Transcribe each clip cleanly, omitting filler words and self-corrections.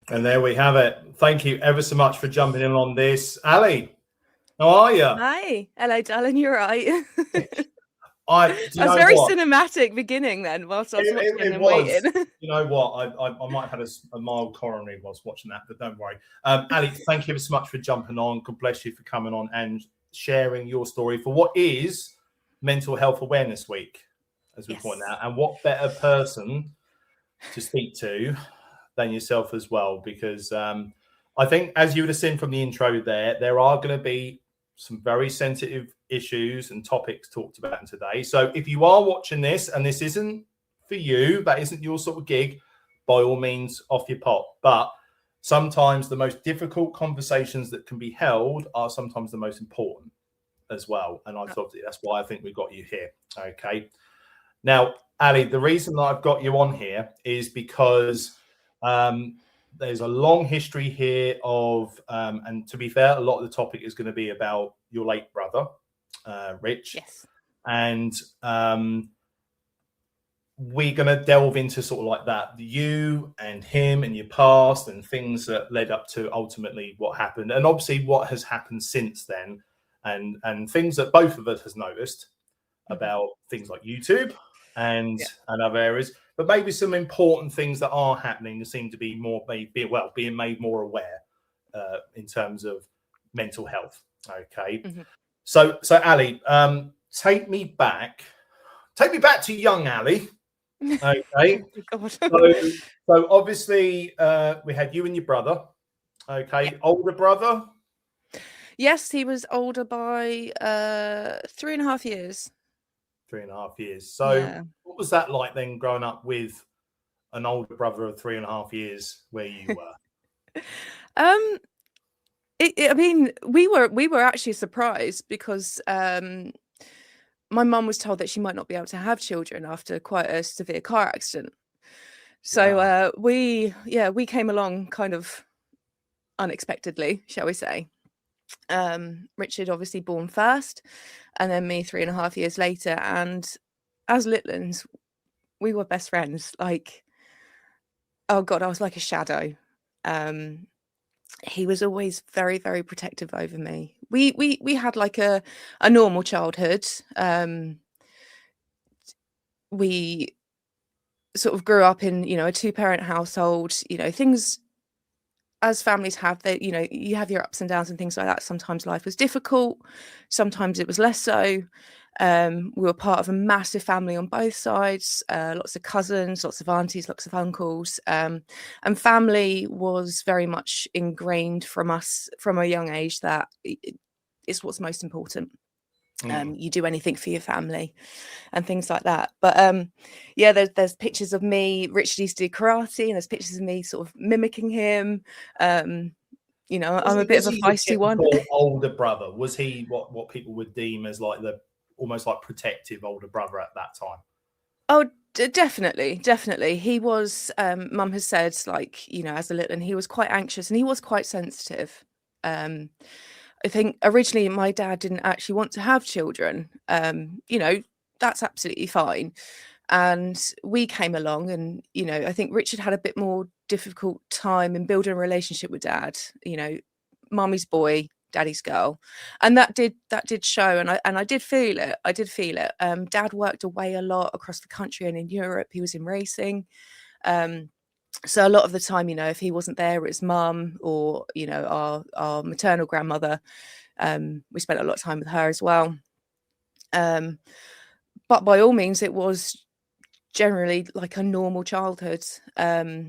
And there we have it. Thank you ever so much for jumping in on this. Ali, how are you? Hi. Hello, darling. You're right. Do you That's know very what? cinematic beginning then, whilst I was watching It and waiting. was. You know what? I might have had a mild coronary whilst watching that, but don't worry. Ali, thank you ever so much for jumping on. God bless you for coming on and sharing your story for what is Mental Health Awareness Week, as we point Yes. out. And what better person to speak to than yourself as well, because I think, as you would have seen from the intro there are going to be some very sensitive issues and topics talked about today. So if you are watching this and this isn't for you, that isn't your sort of gig, by all means, off your pot. But sometimes the most difficult conversations that can be held are sometimes the most important as well. And I thought that's why I think we got you here. Okay. Now, Ali, the reason that I've got you on here is because there's a long history here of, and to be fair, a lot of the topic is going to be about your late brother, Rich. Yes. And we're going to delve into sort of like that, you and him and your past and things that led up to ultimately what happened. And obviously what has happened since then, and things that both of us has noticed about things like YouTube and other areas, but maybe some important things that are happening seem to be more being made more aware in terms of mental health. Okay. So Ali, take me back to young Ali. Okay. So obviously we had you and your brother. Okay. Older brother. Yes, he was older by 3.5 years. 3.5 years. So what was that like then, growing up with an older brother of 3.5 years where you were? I mean, we were actually surprised because my mum was told that she might not be able to have children after quite a severe car accident. So we came along kind of unexpectedly, shall we say. Richard obviously born first, and then me 3.5 years later. And as littlins, we were best friends. Like, oh God, I was like a shadow. He was always very, very protective over me. We had like a normal childhood. We sort of grew up in, a 2-parent household, things as families have, that, you have your ups and downs and things like that. Sometimes life was difficult, sometimes it was less so. We were part of a massive family on both sides, lots of cousins, lots of aunties, lots of uncles, and family was very much ingrained from us from a young age that it's what's most important. You do anything for your family and things like that. But there's pictures of me. Richard used to do karate, and there's pictures of me sort of mimicking him. I'm a bit of a feisty one. Older brother, was he what people would deem as like the almost like protective older brother at that time? Oh, definitely. He was. Mum has said, like, as a little, and he was quite anxious and he was quite sensitive. I think originally my dad didn't actually want to have children. That's absolutely fine. And we came along, and, I think Richard had a bit more difficult time in building a relationship with dad. Mummy's boy, daddy's girl. And that did show. And I did feel it. Dad worked away a lot across the country and in Europe. He was in racing. So a lot of the time, if he wasn't there, it was mum or, our maternal grandmother. We spent a lot of time with her as well. But by all means, it was generally like a normal childhood. But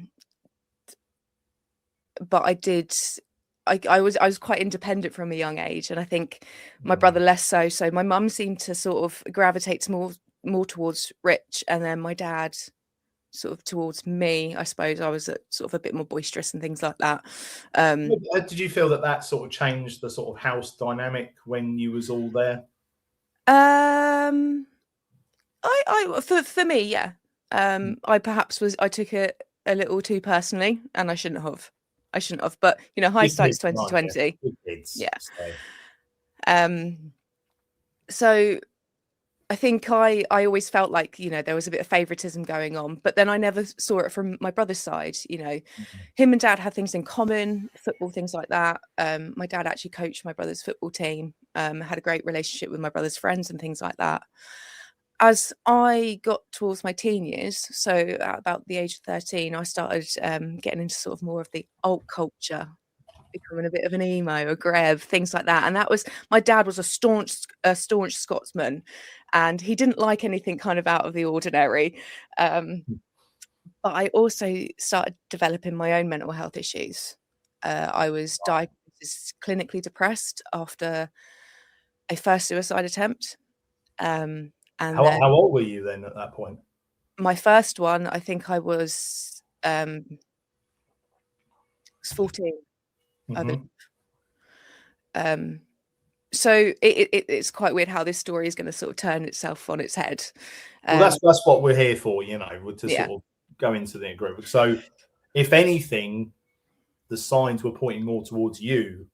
I was quite independent from a young age. And I think my brother less so. So my mum seemed to sort of gravitate more towards Rich, and then my dad sort of towards me. I suppose I was sort of a bit more boisterous and things like that. Did you feel that sort of changed the sort of house dynamic when you was all there? For me, yeah. I took it a little too personally, and I shouldn't have. But hindsight's 2020. Yeah. So I think I always felt like, you know, there was a bit of favoritism going on, but then I never saw it from my brother's side. You know, him and dad had things in common, football, things like that. My dad actually coached my brother's football team, had a great relationship with my brother's friends and things like that. As I got towards my teen years, so at about the age of 13, I started getting into sort of more of the alt culture, becoming a bit of an emo, a greb, things like that. And that was, my dad was a staunch Scotsman, and he didn't like anything kind of out of the ordinary. But I also started developing my own mental health issues. I was diagnosed as clinically depressed after a first suicide attempt. And then How old were you then at that point? my first one, I think I was 14. I believe. So it's quite weird how this story is going to sort of turn itself on its head. Well, that's what we're here for, you know, to sort of go into the group. So, if anything, the signs were pointing more towards you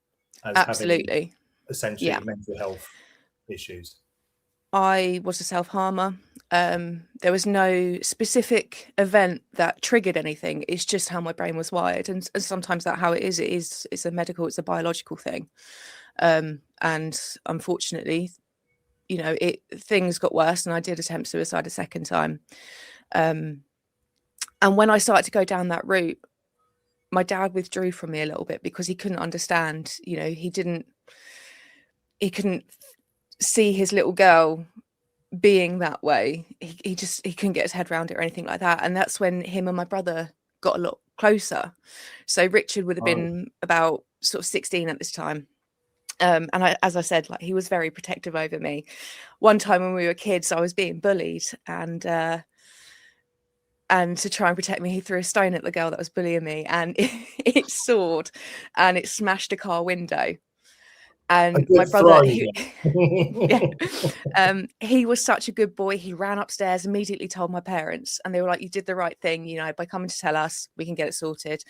as having essentially mental health issues. I was a self-harmer. There was no specific event that triggered anything. It's just how my brain was wired, and sometimes that's how it is. It's a biological thing. And unfortunately, you know, things got worse, and I did attempt suicide a second time. And when I started to go down that route, my dad withdrew from me a little bit because he couldn't understand. You know, he couldn't see his little girl being that way. He couldn't get his head around it or anything like that. And that's when him and my brother got a lot closer. So Richard would have been about sort of 16 at this time. And as I said, like, he was very protective over me. One time when we were kids, I was being bullied, and to try and protect me, he threw a stone at the girl that was bullying me, and it soared and it smashed a car window. And my brother, he was such a good boy. He ran upstairs, immediately told my parents, and they were like, "You did the right thing, you know, by coming to tell us. We can get it sorted."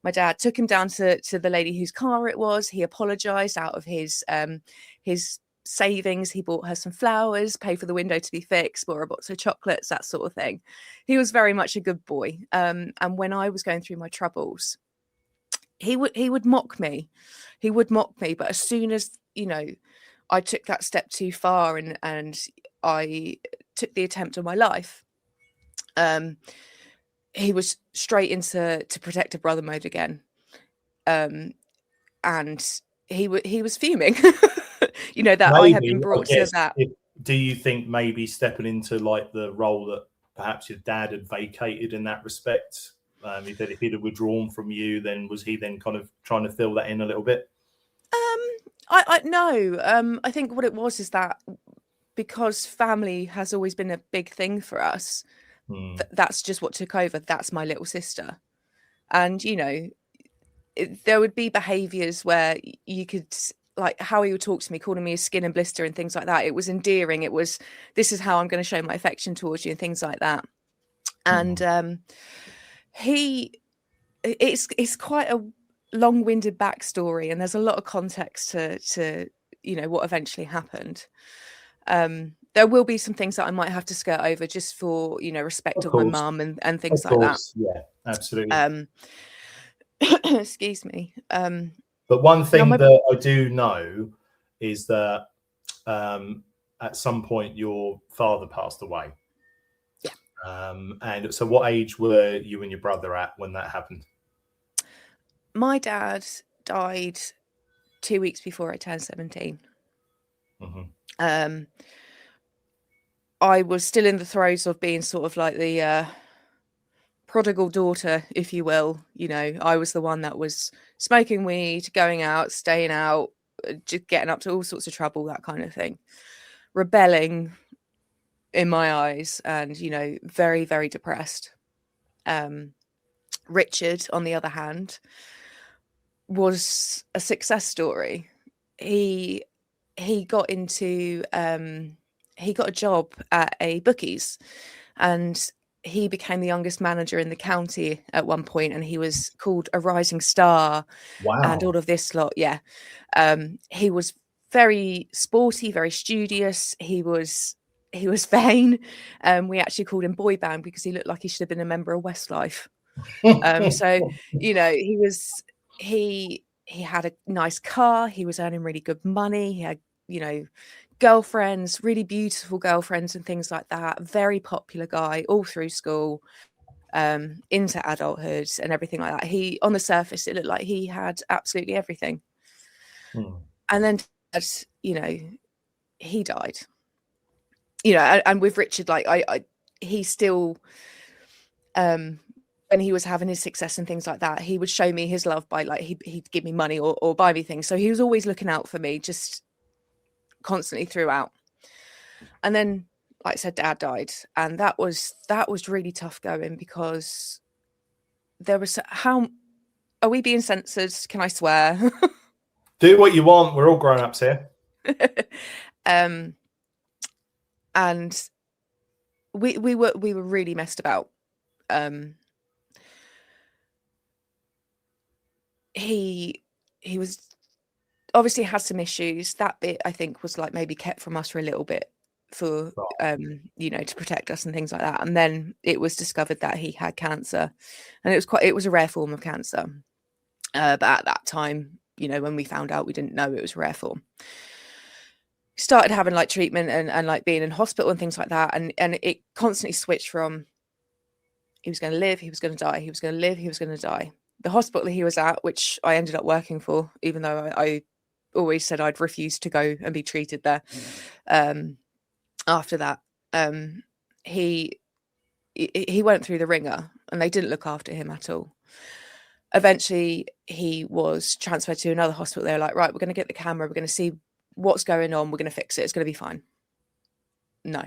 My dad took him down to the lady whose car it was. He apologized out of his savings. He bought her some flowers, paid for the window to be fixed, bought her a box of chocolates, that sort of thing. He was very much a good boy. And when I was going through my troubles, he would mock me. He would mock me, but as soon as, you know, I took that step too far and I took the attempt on my life, he was straight into protective brother mode again, and he was fuming. You know, that maybe, I had been brought to that. Do you think maybe stepping into like the role that perhaps your dad had vacated in that respect? If he'd have withdrawn from you, then was he then kind of trying to fill that in a little bit? No. I think what it was is that because family has always been a big thing for us, that's just what took over. That's my little sister. And, you know, there would be behaviours where you could, like how he would talk to me, calling me a skin and blister and things like that. It was endearing. It was, this is how I'm going to show my affection towards you and things like that. And it's quite a long-winded backstory, and there's a lot of context to you know what eventually happened. There will be some things that I might have to skirt over just for, you know, respect of my mum and things like that. Yeah, absolutely. Excuse me. But one thing that I do know is that at some point your father passed away. Yeah. And so what age were you and your brother at when that happened? My dad died 2 weeks before I turned 17. I was still in the throes of being sort of like the prodigal daughter, if you will. You know, I was the one that was smoking weed, going out, staying out, just getting up to all sorts of trouble, that kind of thing. Rebelling in my eyes, and, you know, very, very depressed. Richard, on the other hand, was a success story. He got into he got a job at a bookies, and he became the youngest manager in the county at one point, and he was called a rising star. Wow. And all of this lot. Yeah. He was very sporty, very studious. He he was vain. We actually called him Boy Band because he looked like he should have been a member of Westlife. So, you know, he had a nice car. He was earning really good money. He had, you know, girlfriends, really beautiful girlfriends and things like that. Very popular guy all through school, into adulthood and everything like that. He, on the surface, it looked like he had absolutely everything. And then, you know, he died. You know, and with Richard, like he still, when he was having his success and things like that, he would show me his love by like he'd give me money or buy me things. So he was always looking out for me, just constantly throughout. And then, like I said, Dad died, and that was really tough going, because there was, how are we being censored? Can I swear? Do what you want. We're all grown ups here. And we were really messed about. He was obviously had some issues. That bit, I think, was like maybe kept from us for a little bit, for you know, to protect us and things like that. And then it was discovered that he had cancer, and it was a rare form of cancer. But at that time, you know, when we found out, we didn't know it was a rare form. Started having like treatment and like being in hospital and things like that, and it constantly switched from he was going to live, he was going to die, he was going to live, he was going to die. The hospital he was at, which I ended up working for, even though I always said I'd refuse to go and be treated there. After that, he went through the ringer, and they didn't look after him at all. Eventually, he was transferred to another hospital. They were like, right, we're going to get the camera, we're going to see what's going on, we're going to fix it, it's going to be fine. No.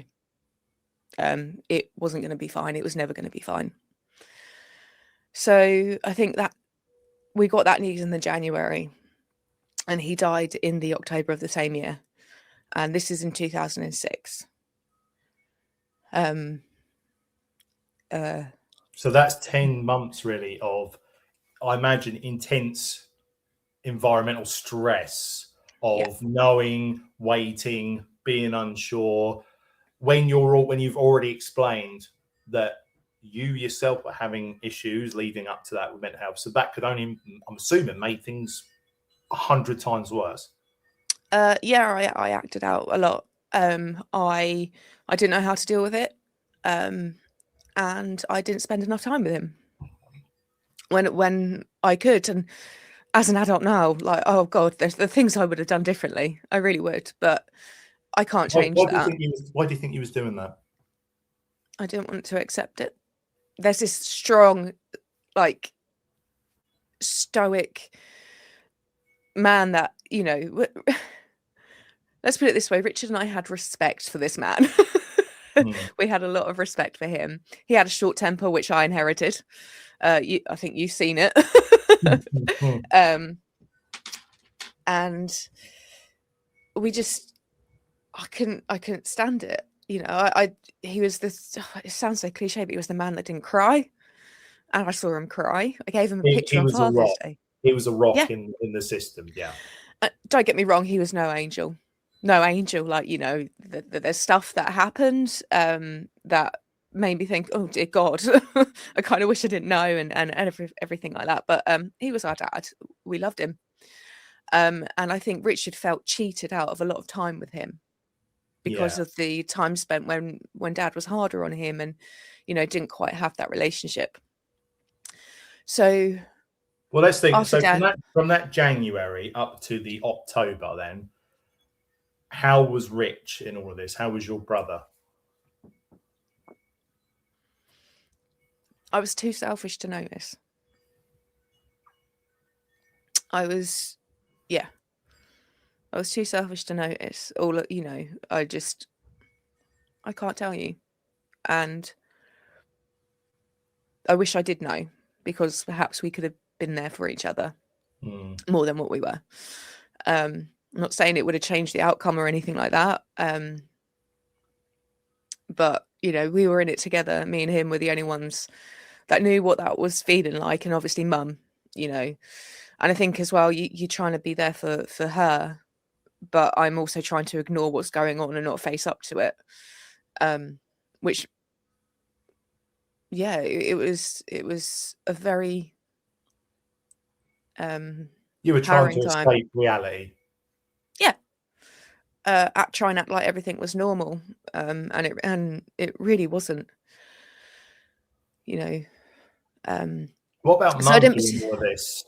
It wasn't going to be fine. It was never going to be fine. So I think that we got that news in the January, and he died in the October of the same year. And this is in 2006. So that's 10 months really of, I imagine, intense environmental stress of knowing, waiting, being unsure. When you've already explained that you yourself were having issues leading up to that with mental health, so that could only, I'm assuming, make things 100 times worse. I acted out a lot. I didn't know how to deal with it, and I didn't spend enough time with him when I could. And as an adult now, like, oh God, there's the things I would have done differently. I really would, but I can't change that. Why do you think he was doing that? I didn't want to accept it. There's this strong, like, stoic man that, you know, let's put it this way, Richard and I had respect for this man. We had a lot of respect for him. He had a short temper, which I inherited. I think you've seen it. And we just, I couldn't stand it. You know, he was this, it sounds so cliche, but he was the man that didn't cry. And I saw him cry. I gave him a picture on Father's Day. He was a rock in the system, yeah. Don't get me wrong, he was no angel. No angel, like, you know, there's stuff that happened that made me think, oh dear God, I kind of wish I didn't know, and everything like that. But he was our dad. We loved him. And I think Richard felt cheated out of a lot of time with him because of the time spent when Dad was harder on him, and, you know, didn't quite have that relationship. So, well, let's think. So from that January up to the October, then, how was Rich in all of this? How was your brother? I was too selfish to notice. I was too selfish to notice. All, you know, I can't tell you. And I wish I did know, because perhaps we could have been there for each other more than what we were. I'm not saying it would have changed the outcome or anything like that. But, you know, we were in it together. Me and him were the only ones that knew what that was feeling like. And obviously Mum, you know, and I think as well, you're trying to be there for her, but I'm also trying to ignore what's going on and not face up to it. which, yeah, it was a very You were trying harrowing to time. escape reality. Yeah. Try and act like everything was normal, and it really wasn't, you know. What about So I mum didn't. doing all of this?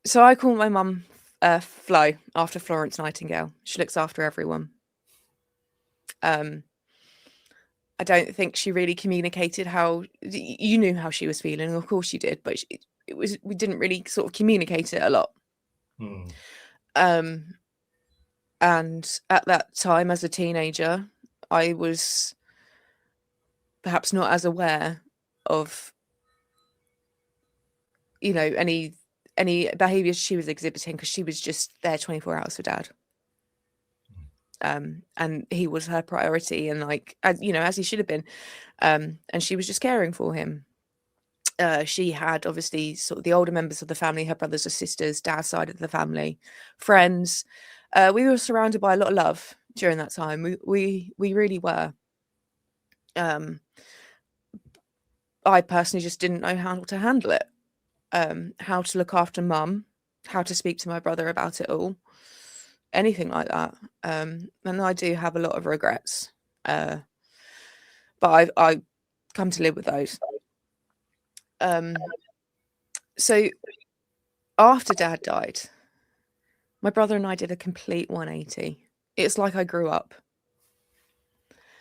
So I call my mum Flo, after Florence Nightingale. She looks after everyone. I don't think she really communicated how you knew how she was feeling. Of course you did, but we didn't really sort of communicate it a lot. Um, and at that time, as a teenager, I was perhaps not as aware of, any behaviours she was exhibiting, because she was just there 24 hours for Dad. And he was her priority, and as he should have been. And she was just caring for him. She had obviously sort of the older members of the family, her brothers or sisters, dad's side of the family, friends. We were surrounded by a lot of love during that time. We really were. I personally just didn't know how to handle it, how to look after mum, how to speak to my brother about it all, anything like that. And I do have a lot of regrets, but I come to live with those. So after Dad died, my brother and I did a complete 180. It's like I grew up.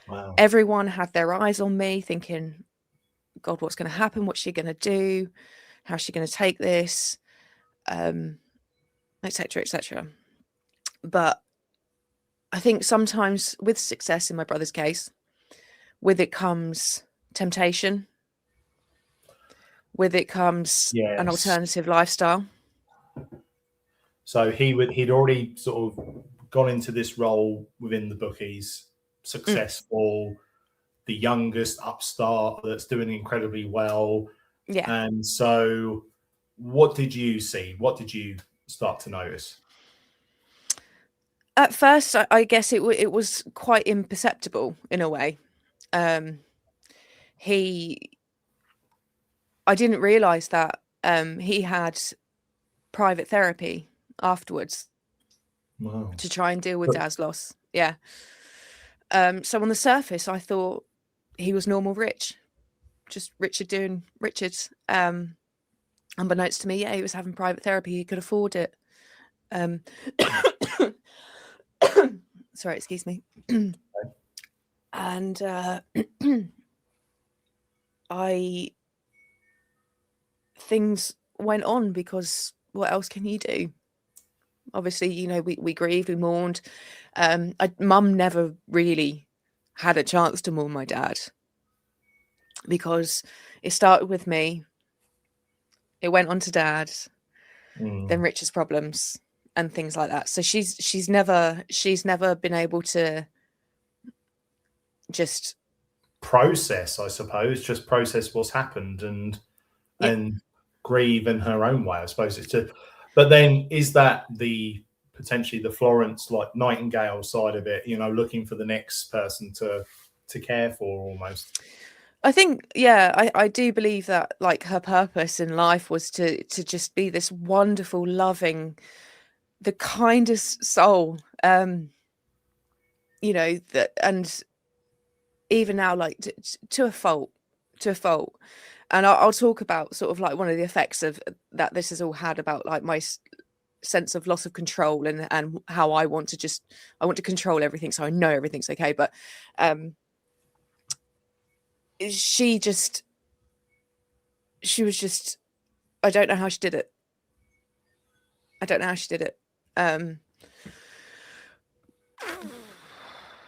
Wow. Everyone had their eyes on me, thinking, God, what's going to happen? What's she going to do? How's she going to take this? Etc., etc. But I think sometimes with success, in my brother's case, with it comes temptation. With it comes an alternative lifestyle. So he'd already sort of gone into this role within the bookies, successful, the youngest upstart that's doing incredibly well. Yeah. And so what did you see? What did you start to notice? At first, I guess it was quite imperceptible in a way. I didn't realise that he had private therapy afterwards. Wow. To try and deal with Dad's loss. Yeah. So on the surface, I thought he was normal rich. Just Richard doing Richard. Unbeknownst to me, yeah, he was having private therapy. He could afford it. Sorry, excuse me. And things went on, because what else can you do? Obviously, we grieved, we mourned. Mum never really had a chance to mourn my dad, because it started with me. It went on to Dad, then Richard's problems and things like that. So she's never been able to just process, I suppose, just process what's happened and grieve in her own way, I suppose. But then is that potentially the Florence, like Nightingale side of it, looking for the next person to care for almost? I think, yeah, I do believe that, like, her purpose in life was to just be this wonderful, loving, the kindest soul, that, and even now, like, to a fault, and I'll talk about sort of like one of the effects of that this has all had, about like my sense of loss of control, and how I want to control everything, so I know everything's okay. But she was just, I don't know how she did it. Do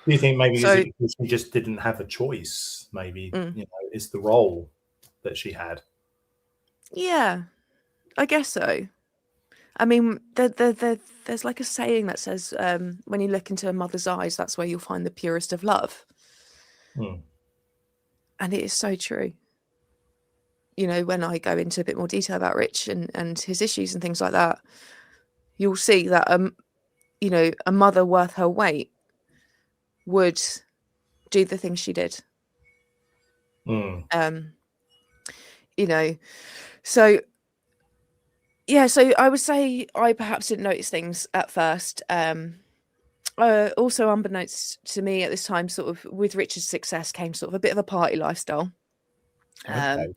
you think maybe she just didn't have a choice? Maybe it's the role that she had. Yeah, I guess so. I mean, there's like a saying that says, when you look into a mother's eyes, that's where you'll find the purest of love. And it is so true. When I go into a bit more detail about Rich and his issues and things like that, you'll see that, a mother worth her weight would do the things she did. Mm. You know, so yeah, so I would say I perhaps didn't notice things at first. Also, unbeknownst to me at this time, sort of with Richard's success came sort of a bit of a party lifestyle. Okay.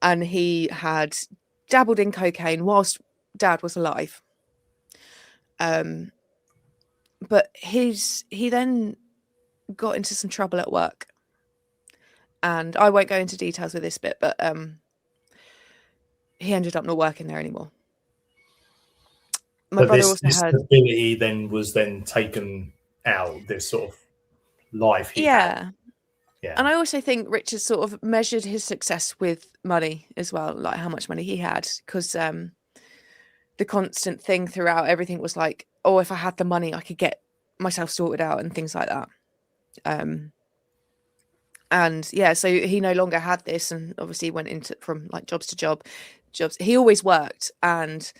And he had dabbled in cocaine whilst Dad was alive. But he then got into some trouble at work. And I won't go into details with this bit, but he ended up not working there anymore. My But brother this also had... ability then was then taken out, this sort of life he had. Yeah. And I also think Richard sort of measured his success with money as well, like how much money he had, because the constant thing throughout everything was like, oh, if I had the money, I could get myself sorted out and things like that. And yeah, so he no longer had this, and obviously went into from like jobs to jobs. He always worked, and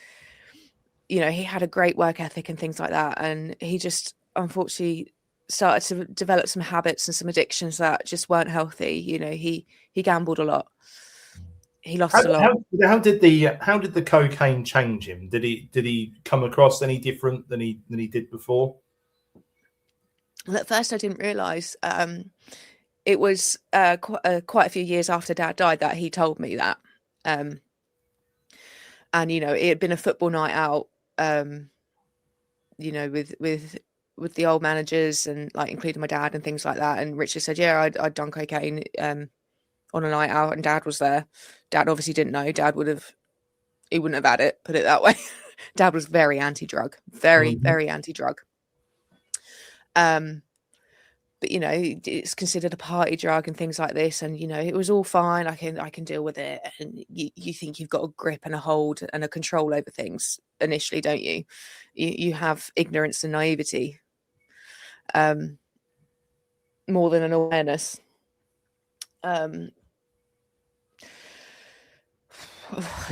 you know, he had a great work ethic and things like that. And he just unfortunately started to develop some habits and some addictions that just weren't healthy. You know, he gambled a lot. He lost a lot. How did the cocaine change him? Did he come across any different than he did before? Well, at first I didn't realise. It was quite a few years after Dad died that he told me that. And you know, it had been a football night out, you know, with the old managers and like including my dad and things like that. And Richard said, yeah, I'd done cocaine on a night out, and Dad was there. Dad obviously didn't know. He wouldn't have had it, put it that way. Dad was very anti-drug, very anti-drug. But you know, it's considered a party drug and things like this, and you know, it was all fine. I can deal with it. And you think you've got a grip and a hold and a control over things initially, don't you? You have ignorance and naivety, more than an awareness.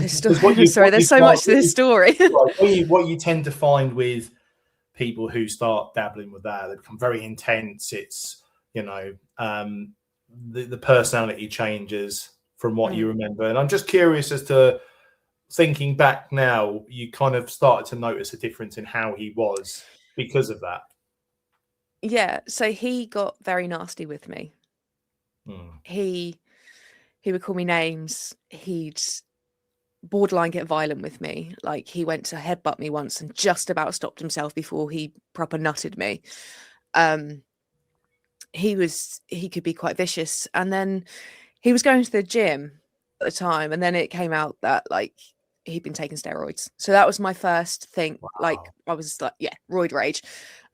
Sorry, there's so much to this story. What you tend to find with people who start dabbling with that, they become very intense. It's, you know, the personality changes from what you remember. And I'm just curious as to, thinking back now, you kind of started to notice a difference in how he was because of that. Yeah, so he got very nasty with me. He would call me names. He'd borderline get violent with me. Like, he went to headbutt me once and just about stopped himself before he proper nutted me. He could be quite vicious. And then he was going to the gym at the time, and then it came out that like he'd been taking steroids. So that was my first thing. Wow. Like, I was like, yeah, roid rage.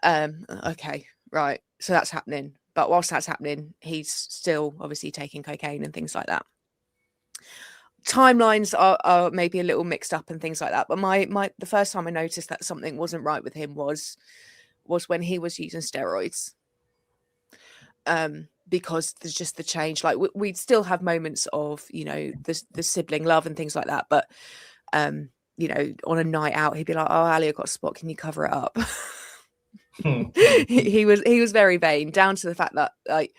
Okay, right. So that's happening. But whilst that's happening, he's still obviously taking cocaine and things like that. Timelines are maybe a little mixed up and things like that. But the first time I noticed that something wasn't right with him was when he was using steroids. Because there's just the change. Like, we'd still have moments of, you know, the sibling love and things like that. But you know, on a night out, he'd be like, "Oh, Allie, I've got a spot. Can you cover it up?" he was very vain, down to the fact that, like,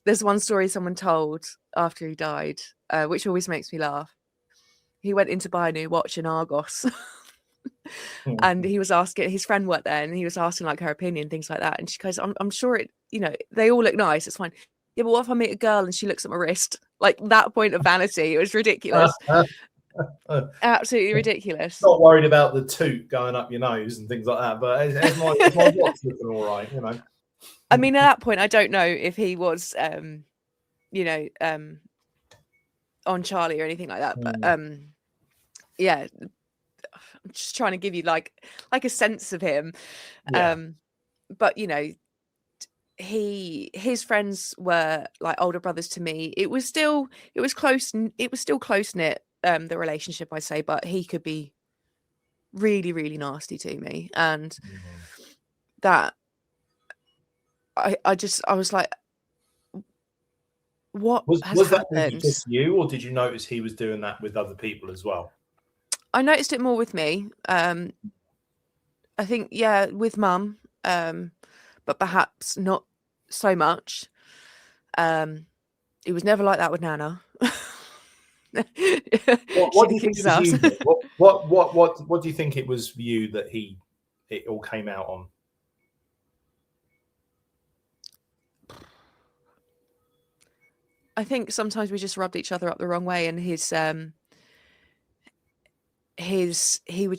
there's one story someone told after he died, which always makes me laugh. He went in to buy a new watch in Argos. And he was asking, his friend worked there, and he was asking like her opinion, things like that. And she goes, I'm sure it, you know, they all look nice, it's fine. Yeah, but what if I meet a girl and she looks at my wrist? Like, that point of vanity, it was ridiculous. Absolutely ridiculous. Not worried about the toot going up your nose and things like that, but is my watch looking all right, you know? I mean, at that point, I don't know if he was, you know, on Charlie or anything like that. But yeah, I'm just trying to give you like a sense of him. Yeah. But you know, his friends were like older brothers to me. It was still close knit, the relationship, I'd say, but he could be really, really nasty to me. And that I was like, what was that just you, or did you notice he was doing that with other people as well? I noticed it more with me. I think, yeah, with Mum, but perhaps not so much. He was never like that with Nana. What do She you think kicks it was ass. you? Then? What do you think it was you that it all came out on? I think sometimes we just rubbed each other up the wrong way, and he would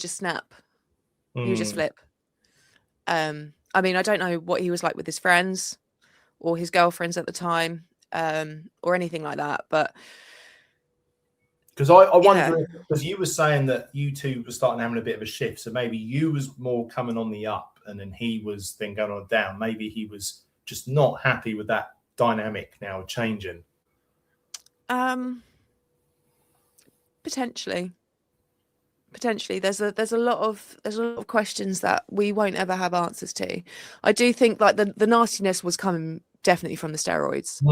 just snap. He would just flip. I mean, I don't know what he was like with his friends or his girlfriends at the time, or anything like that, but Because I yeah. wonder, because you were saying that you two were starting having a bit of a shift, so maybe you was more coming on the up, and then he was then going on down. Maybe he was just not happy with that dynamic now changing. Potentially there's a lot of questions that we won't ever have answers to. I do think like the nastiness was coming definitely from the steroids,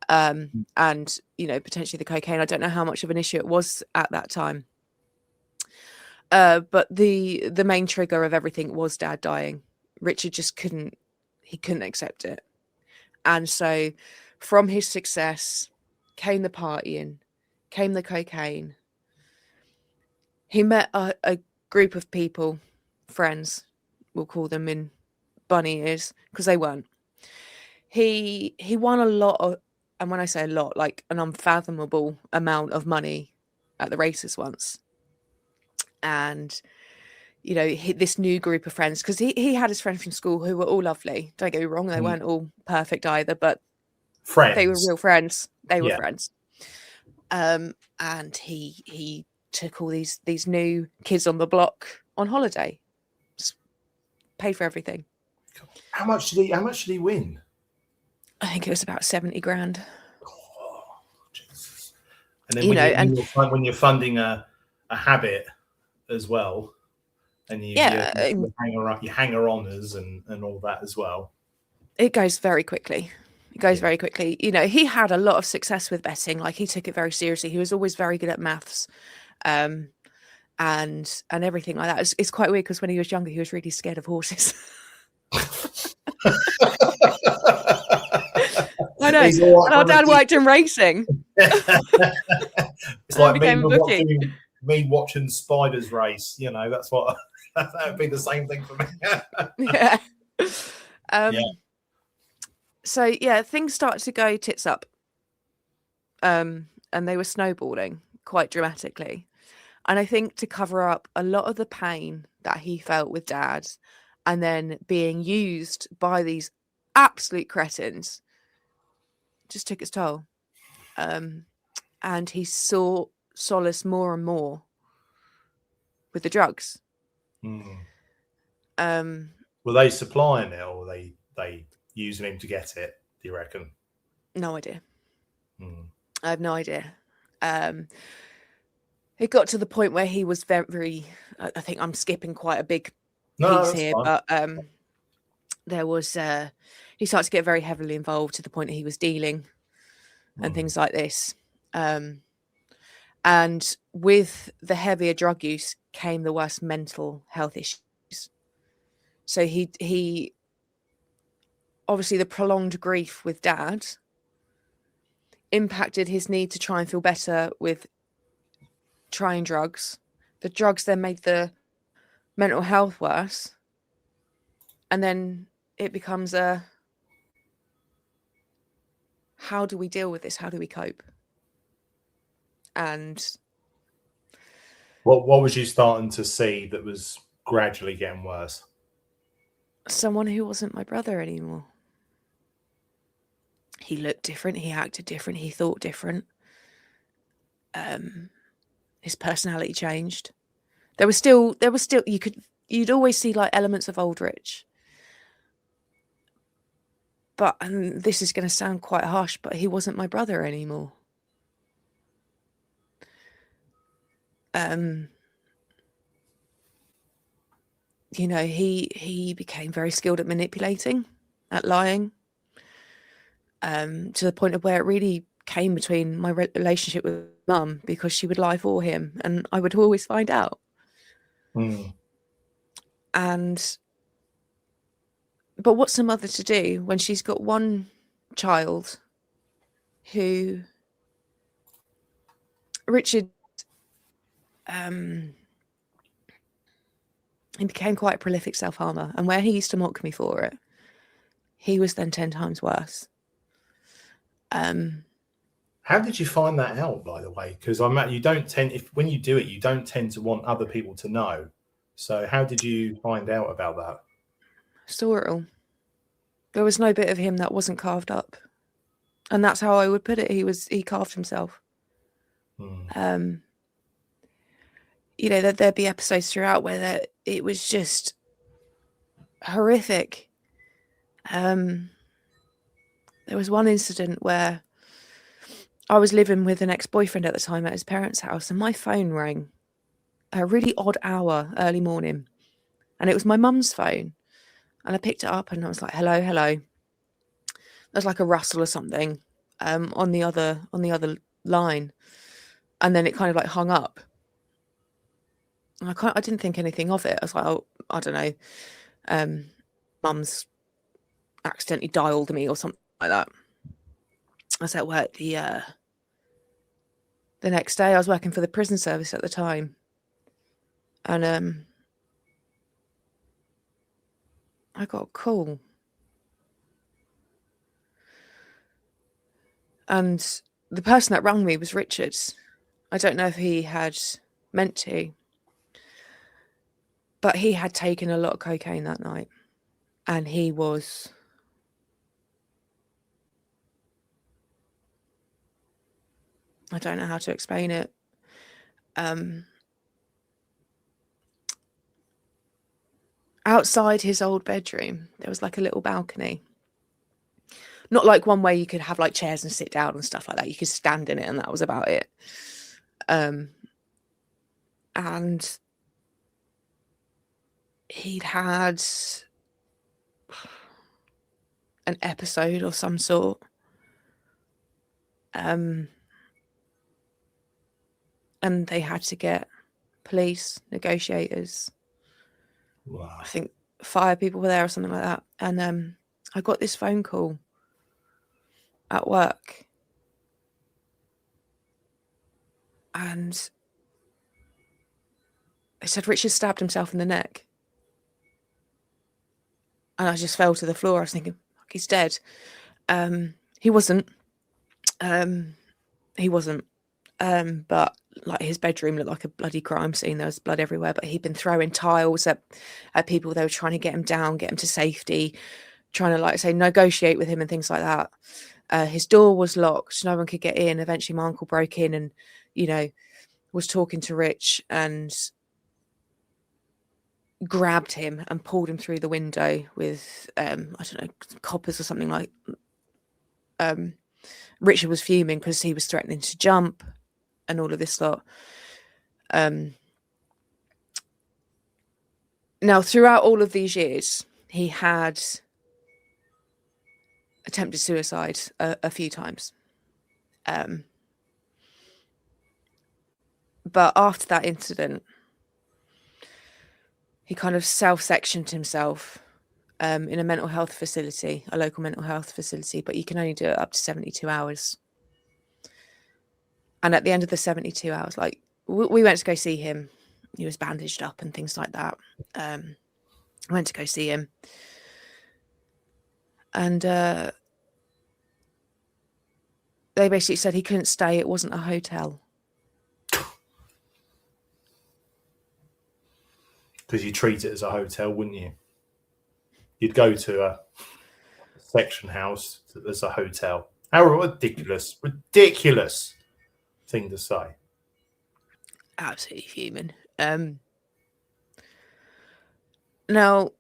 and potentially the cocaine. I don't know how much of an issue it was at that time, but the main trigger of everything was Dad dying. Richard just couldn't accept it, and so from his success came the partying, came the cocaine. He met a group of people, friends, we'll call them in bunny ears, because they weren't. He won a lot of, and when I say a lot, like an unfathomable amount of money at the races once. And, this new group of friends, because he had his friends from school who were all lovely. Don't get me wrong, they weren't all perfect either, but Friends. they were real friends. They were Yeah. friends. And he took all these new kids on the block on holiday, just paid for everything. How much did he win? I think it was about 70 grand. Oh, Jesus. And then when you're funding a habit as well, and you hanger-oners and all that as well, it goes very quickly. Very quickly. He had a lot of success with betting. Like, he took it very seriously. He was always very good at maths. And everything like that. It's quite weird because when he was younger, he was really scared of horses. I know. And our dad worked in racing. It's like me watching spiders race. That's what that would be the same thing for me. Yeah. So yeah, things started to go tits up. And they were snowballing quite dramatically. And I think to cover up a lot of the pain that he felt with Dad, and then being used by these absolute cretins, just took its toll. And he sought solace more and more with the drugs. Were they supplying it, or were they using him to get it, do you reckon? No idea. I have no idea. It got to the point where he was very, I think I'm skipping quite a big piece here, fine. but there was, he started to get very heavily involved to the point that he was dealing and things like this. And with the heavier drug use came the worst mental health issues. So he obviously, the prolonged grief with Dad impacted his need to try and feel better with trying drugs. The drugs then made the mental health worse. And then it becomes how do we deal with this? How do we cope? And what was you starting to see that was gradually getting worse? Someone who wasn't my brother anymore. He looked different. He acted different. He thought different. His personality changed. There was still you'd always see like elements of old Rich. But, and this is going to sound quite harsh, but he wasn't my brother anymore. He became very skilled at manipulating, at lying, to the point of where it really came between my relationship with Mum, because she would lie for him and I would always find out. And But what's a mother to do when she's got one child who Richard, he became quite a prolific self-harmer, and where he used to mock me for it, he was then 10 times worse. How did you find that out, by the way? Because you don't tend, when you do it, you don't tend to want other people to know. So how did you find out about that? Saw it all. There was no bit of him that wasn't carved up, and that's how I would put it. He carved himself. You know, there'd be episodes throughout where it was just horrific. There was one incident where I was living with an ex-boyfriend at the time at his parents' house, and my phone rang a really odd hour, early morning, and it was my mum's phone. And I picked it up and I was like, hello, hello. There's like a rustle or something on the other line. And then it kind of like hung up. And I didn't think anything of it. I was like, oh, I don't know. Mum's accidentally dialed me or something like that. I was at work the next day. I was working for the prison service at the time. And I got a call. And the person that rang me was Richard. I don't know if he had meant to, but he had taken a lot of cocaine that night. And he was... I don't know how to explain it. Outside his old bedroom, there was like a little balcony. Not like one where you could have like chairs and sit down and stuff like that. You could stand in it and that was about it. And he'd had an episode of some sort. And they had to get police, negotiators. Wow. I think 5 people were there or something like that. And I got this phone call at work. And they said Richard stabbed himself in the neck. And I just fell to the floor. I was thinking, fuck, he's dead. He wasn't. He wasn't. But like his bedroom looked like a bloody crime scene. There was blood everywhere, but he'd been throwing tiles at people. They were trying to get him down, get him to safety, trying to, like I say, negotiate with him and things like that. His door was locked. No one could get in. Eventually my uncle broke in and, you know, was talking to Rich and grabbed him and pulled him through the window with, I don't know, coppers or something like. Richard was fuming because he was threatening to jump and all of this lot. Now, throughout all of these years, he had attempted suicide a few times. But after that incident, he kind of self-sectioned himself in a mental health facility, a local mental health facility, but you can only do it up to 72 hours. And at the end of the 72 hours, like we went to go see him. He was bandaged up and things like that. I went to go see him. And they basically said he couldn't stay. It wasn't a hotel. Because you treat it as a hotel, wouldn't you? You'd go to a section house as a hotel. How ridiculous thing to say. Absolutely human. Now,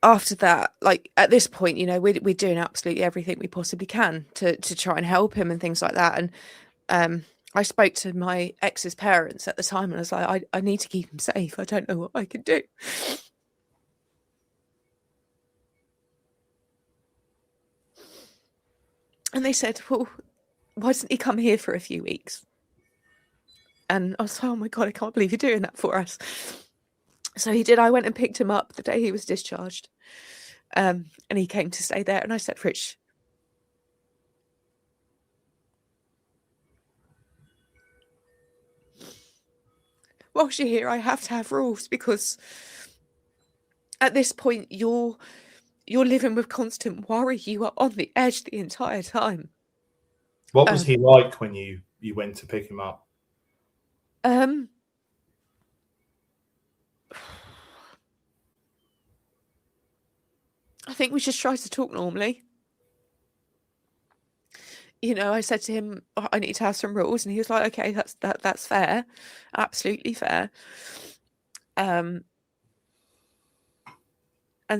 after that, like at this point, you know, we're doing absolutely everything we possibly can to try and help him and things like that. And I spoke to my ex's parents at the time and I was like, I need to keep him safe. I don't know what I can do. And they said, well, why doesn't he come here for a few weeks? And I was like, oh my God, I can't believe you're doing that for us. So he did. I went and picked him up the day he was discharged. And he came to stay there. And I said, Rich, whilst you're here, I have to have rules, because at this point you're living with constant worry. You are on the edge the entire time. What was he like when you went to pick him up? I think we just tried to talk normally. You know, I said to him, oh, I need to have some rules. And he was like, okay, that's fair. Absolutely fair. And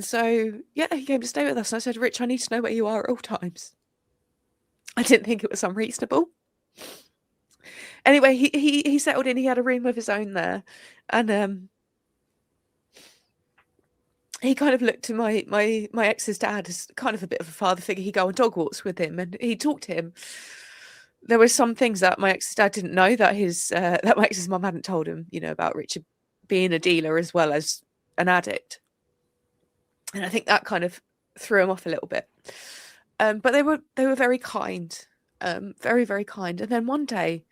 so, yeah, he came to stay with us. And I said, Rich, I need to know where you are at all times. I didn't think it was unreasonable. Anyway, he settled in. He had a room of his own there. And he kind of looked to my ex's dad as kind of a bit of a father figure. He'd go on dog walks with him and he'd talk to him. There were some things that my ex's dad didn't know, that that my ex's mum hadn't told him, you know, about Richard being a dealer as well as an addict. And I think that kind of threw him off a little bit. But they were very kind, very, very kind. And then one day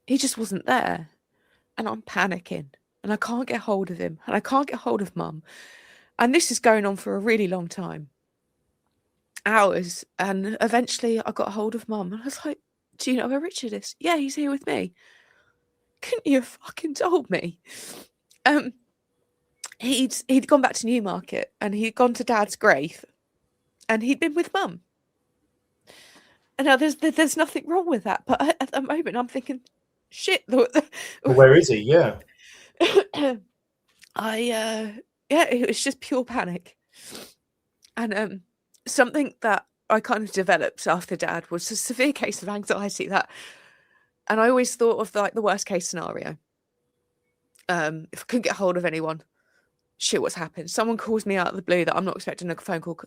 he just wasn't there, and I'm panicking. And I can't get hold of him. And I can't get hold of mum. And this is going on for a really long time. Hours. And eventually I got hold of mum. And I was like, do you know where Richard is? Yeah, he's here with me. Couldn't you have fucking told me? He'd gone back to Newmarket. And he'd gone to Dad's grave. And he'd been with mum. And now there's nothing wrong with that. But at the moment I'm thinking, shit. Well, where is he? Yeah. It was just pure panic. And something that I kind of developed after Dad was a severe case of anxiety, and I always thought of like the worst case scenario. If I couldn't get hold of anyone, shit, what's happened? Someone calls me out of the blue that I'm not expecting a phone call.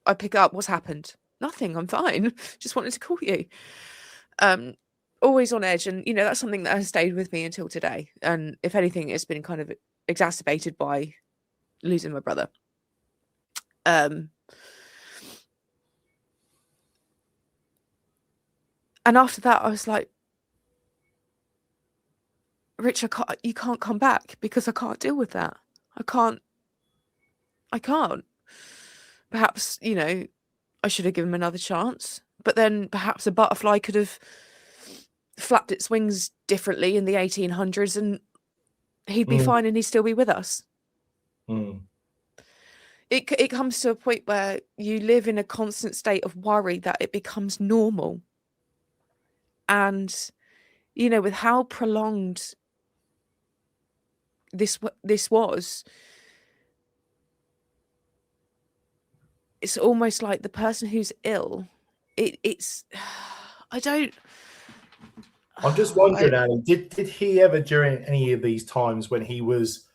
I pick up, what's happened? Nothing, I'm fine. Just wanted to call you. Always on edge. And, you know, that's something that has stayed with me until today. And if anything, it's been kind of exacerbated by losing my brother. And after that, I was like, Rich, you can't come back, because I can't deal with that. I can't. Perhaps, you know, I should have given him another chance. But then perhaps a butterfly could have flapped its wings differently in the 1800s and he'd be fine and he'd still be with us. It comes to a point where you live in a constant state of worry that it becomes normal. And, you know, with how prolonged this was, it's almost like the person who's ill, it's I'm just wondering, Annie, did he ever, during any of these times when he was,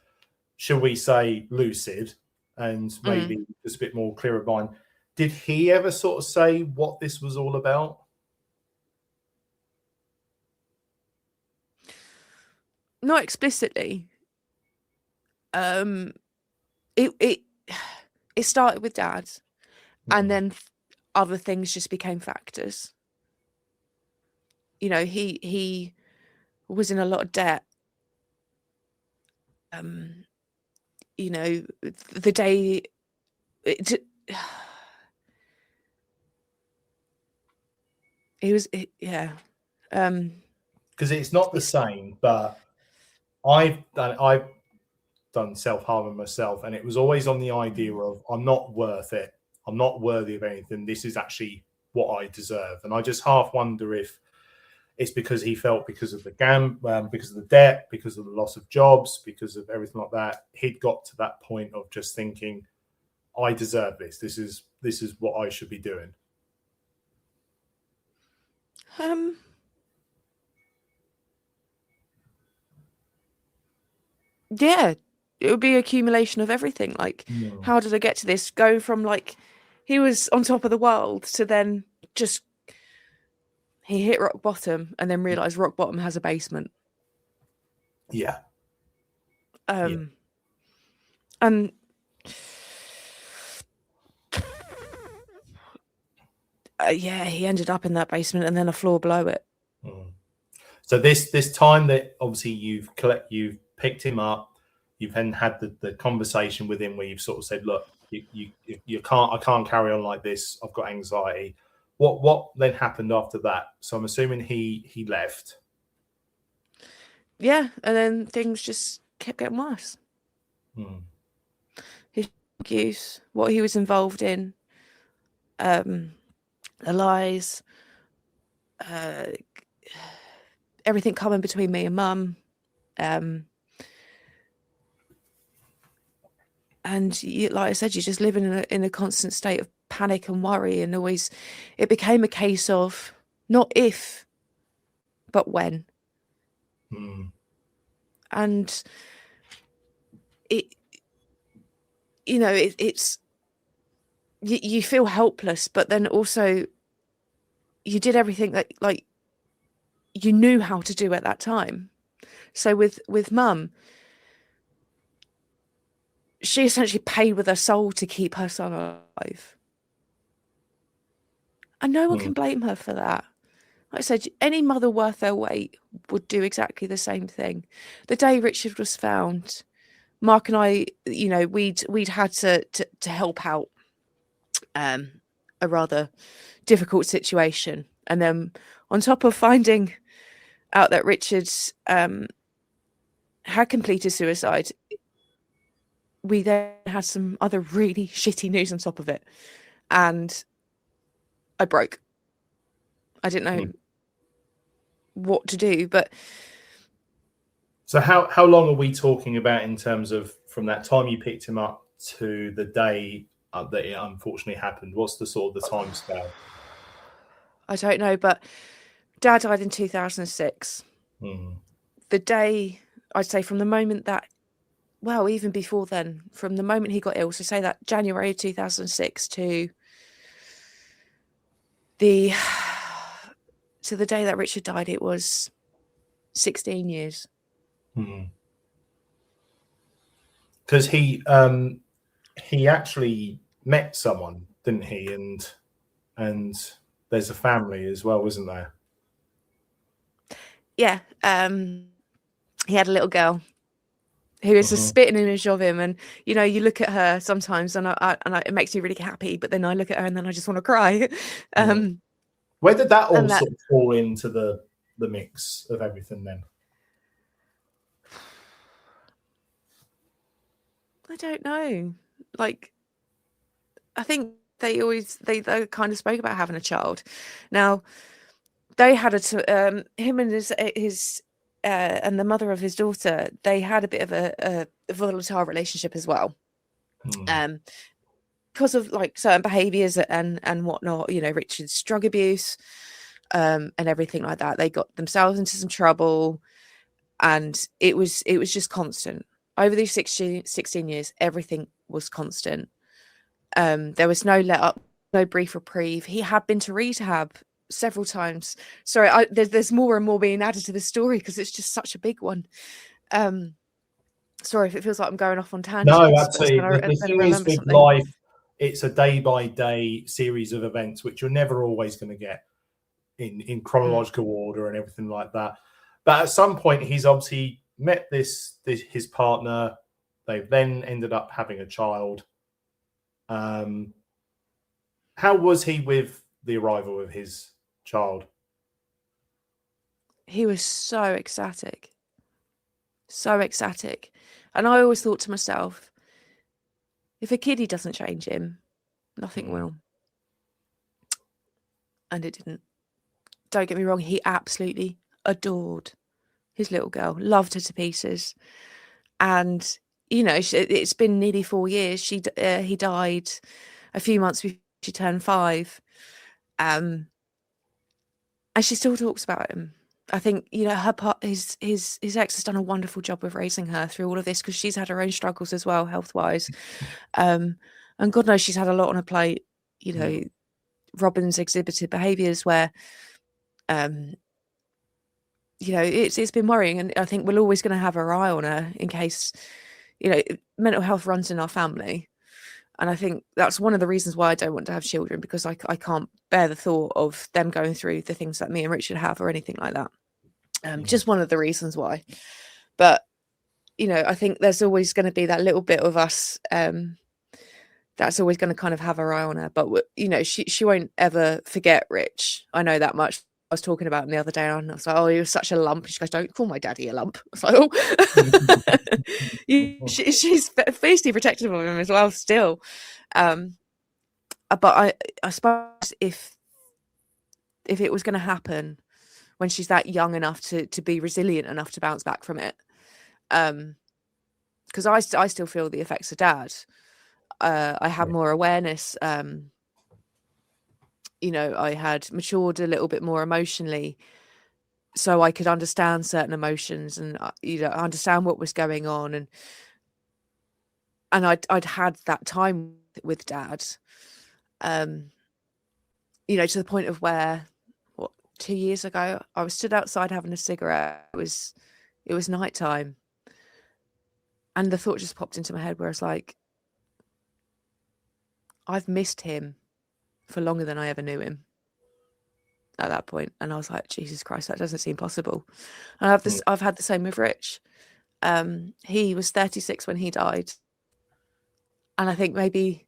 shall we say, lucid and maybe just a bit more clear of mind, did he ever sort of say what this was all about? Not explicitly. It started with Dad, and then other things just became factors. You know, he was in a lot of debt. You know, the day because it's not the same, but I've done self-harming myself, and it was always on the idea of, I'm not worth it, I'm not worthy of anything, this is actually what I deserve. And I just half wonder if it's because he felt, because of the because of the debt, because of the loss of jobs, because of everything like that, he'd got to that point of just thinking, I deserve this, this is what I should be doing. Yeah, it would be accumulation of everything. Like, how did I get to this? Go from like he was on top of the world to then just he hit rock bottom and then realized rock bottom has a basement. Yeah. And yeah, he ended up in that basement and then a floor below it. So this time that obviously you've picked him up, you've then had the conversation with him where you've sort of said, look, I can't carry on like this. I've got anxiety. What then happened after that? So I'm assuming he left. Yeah, and then things just kept getting worse. His use, what he was involved in, the lies, everything coming between me and mum. And like I said, you just live in a constant state of panic and worry, and always it became a case of not if, but when. And it, it's you feel helpless, but then also you did everything that like you knew how to do at that time. So with mum, she essentially paid with her soul to keep her son alive. And no one can blame her for that. Like I said, any mother worth their weight would do exactly the same thing. The day Richard was found, Mark and I, we'd had to help out a rather difficult situation. And then on top of finding out that Richard had completed suicide, we then had some other really shitty news on top of it. And I broke. I didn't know what to do. But so how long are we talking about in terms of from that time you picked him up to the day that it unfortunately happened? What's the sort of the time scale? I don't know, but Dad died in 2006. The day, I'd say from the moment that, well, even before then, from the moment he got ill, so say that January 2006 to the day that Richard died, it was 16 years. Because he actually met someone, didn't he? And there's a family as well, wasn't there? Yeah. He had a little girl who is a spitting image of him, and you look at her sometimes, and it makes me really happy. But then I look at her, and then I just want to cry. Where did that all sort of fall into the mix of everything then? I don't know. Like, I think they kind of spoke about having a child. Now, they had him and his and the mother of his daughter. They had a bit of a volatile relationship as well, because of like certain behaviours and whatnot. Richard's drug abuse, and everything like that. They got themselves into some trouble, and it was just constant. Over these 16 years, everything was constant. There was no let up, no brief reprieve. He had been to rehab several times. Sorry, there's more and more being added to the story because it's just such a big one. Sorry if it feels like I'm going off on tangents. No, absolutely. The thing is with life, it's a day-by-day series of events which you're never always going to get in chronological order and everything like that. But at some point, he's obviously met his partner. They've then ended up having a child. How was he with the arrival of his child? He was so ecstatic. And I always thought to myself, if a kiddie doesn't change him, nothing will. And it didn't. Don't get me wrong, he absolutely adored his little girl, loved her to pieces. And, it's been nearly 4 years. He died a few months before she turned 5. And she still talks about him. I think, her part, his ex has done a wonderful job of raising her through all of this, because she's had her own struggles as well, health-wise. And God knows she's had a lot on her plate. Robin's exhibited behaviours where you know, it's been worrying, and I think we're always going to have our eye on her in case, you know, mental health runs in our family. And I think that's one of the reasons why I don't want to have children, because I can't bear the thought of them going through the things that me and Richard have or anything like that. Just one of the reasons why. But, you know, I think there's always going to be that little bit of us that's always going to kind of have her eye on her. But, you know, she won't ever forget Rich. I know that much. I was talking about him the other day, and I was like, "Oh, he was such a lump." And she goes, "Don't call my daddy a lump." I was like, "Oh," she's fiercely protective of him as well, still. But I suppose if it was going to happen when she's that young enough to be resilient enough to bounce back from it, because I still feel the effects of Dad. I had more awareness. You know, I had matured a little bit more emotionally, so I could understand certain emotions and you know, understand what was going on, and I'd had that time with Dad. You know, to the point of where, 2 years ago, I was stood outside having a cigarette. It was nighttime, and the thought just popped into my head where I was like, I've missed him for longer than I ever knew him at that point. And I was like, Jesus Christ, that doesn't seem possible. And I've had the same with Rich. He was 36 when he died, and I think maybe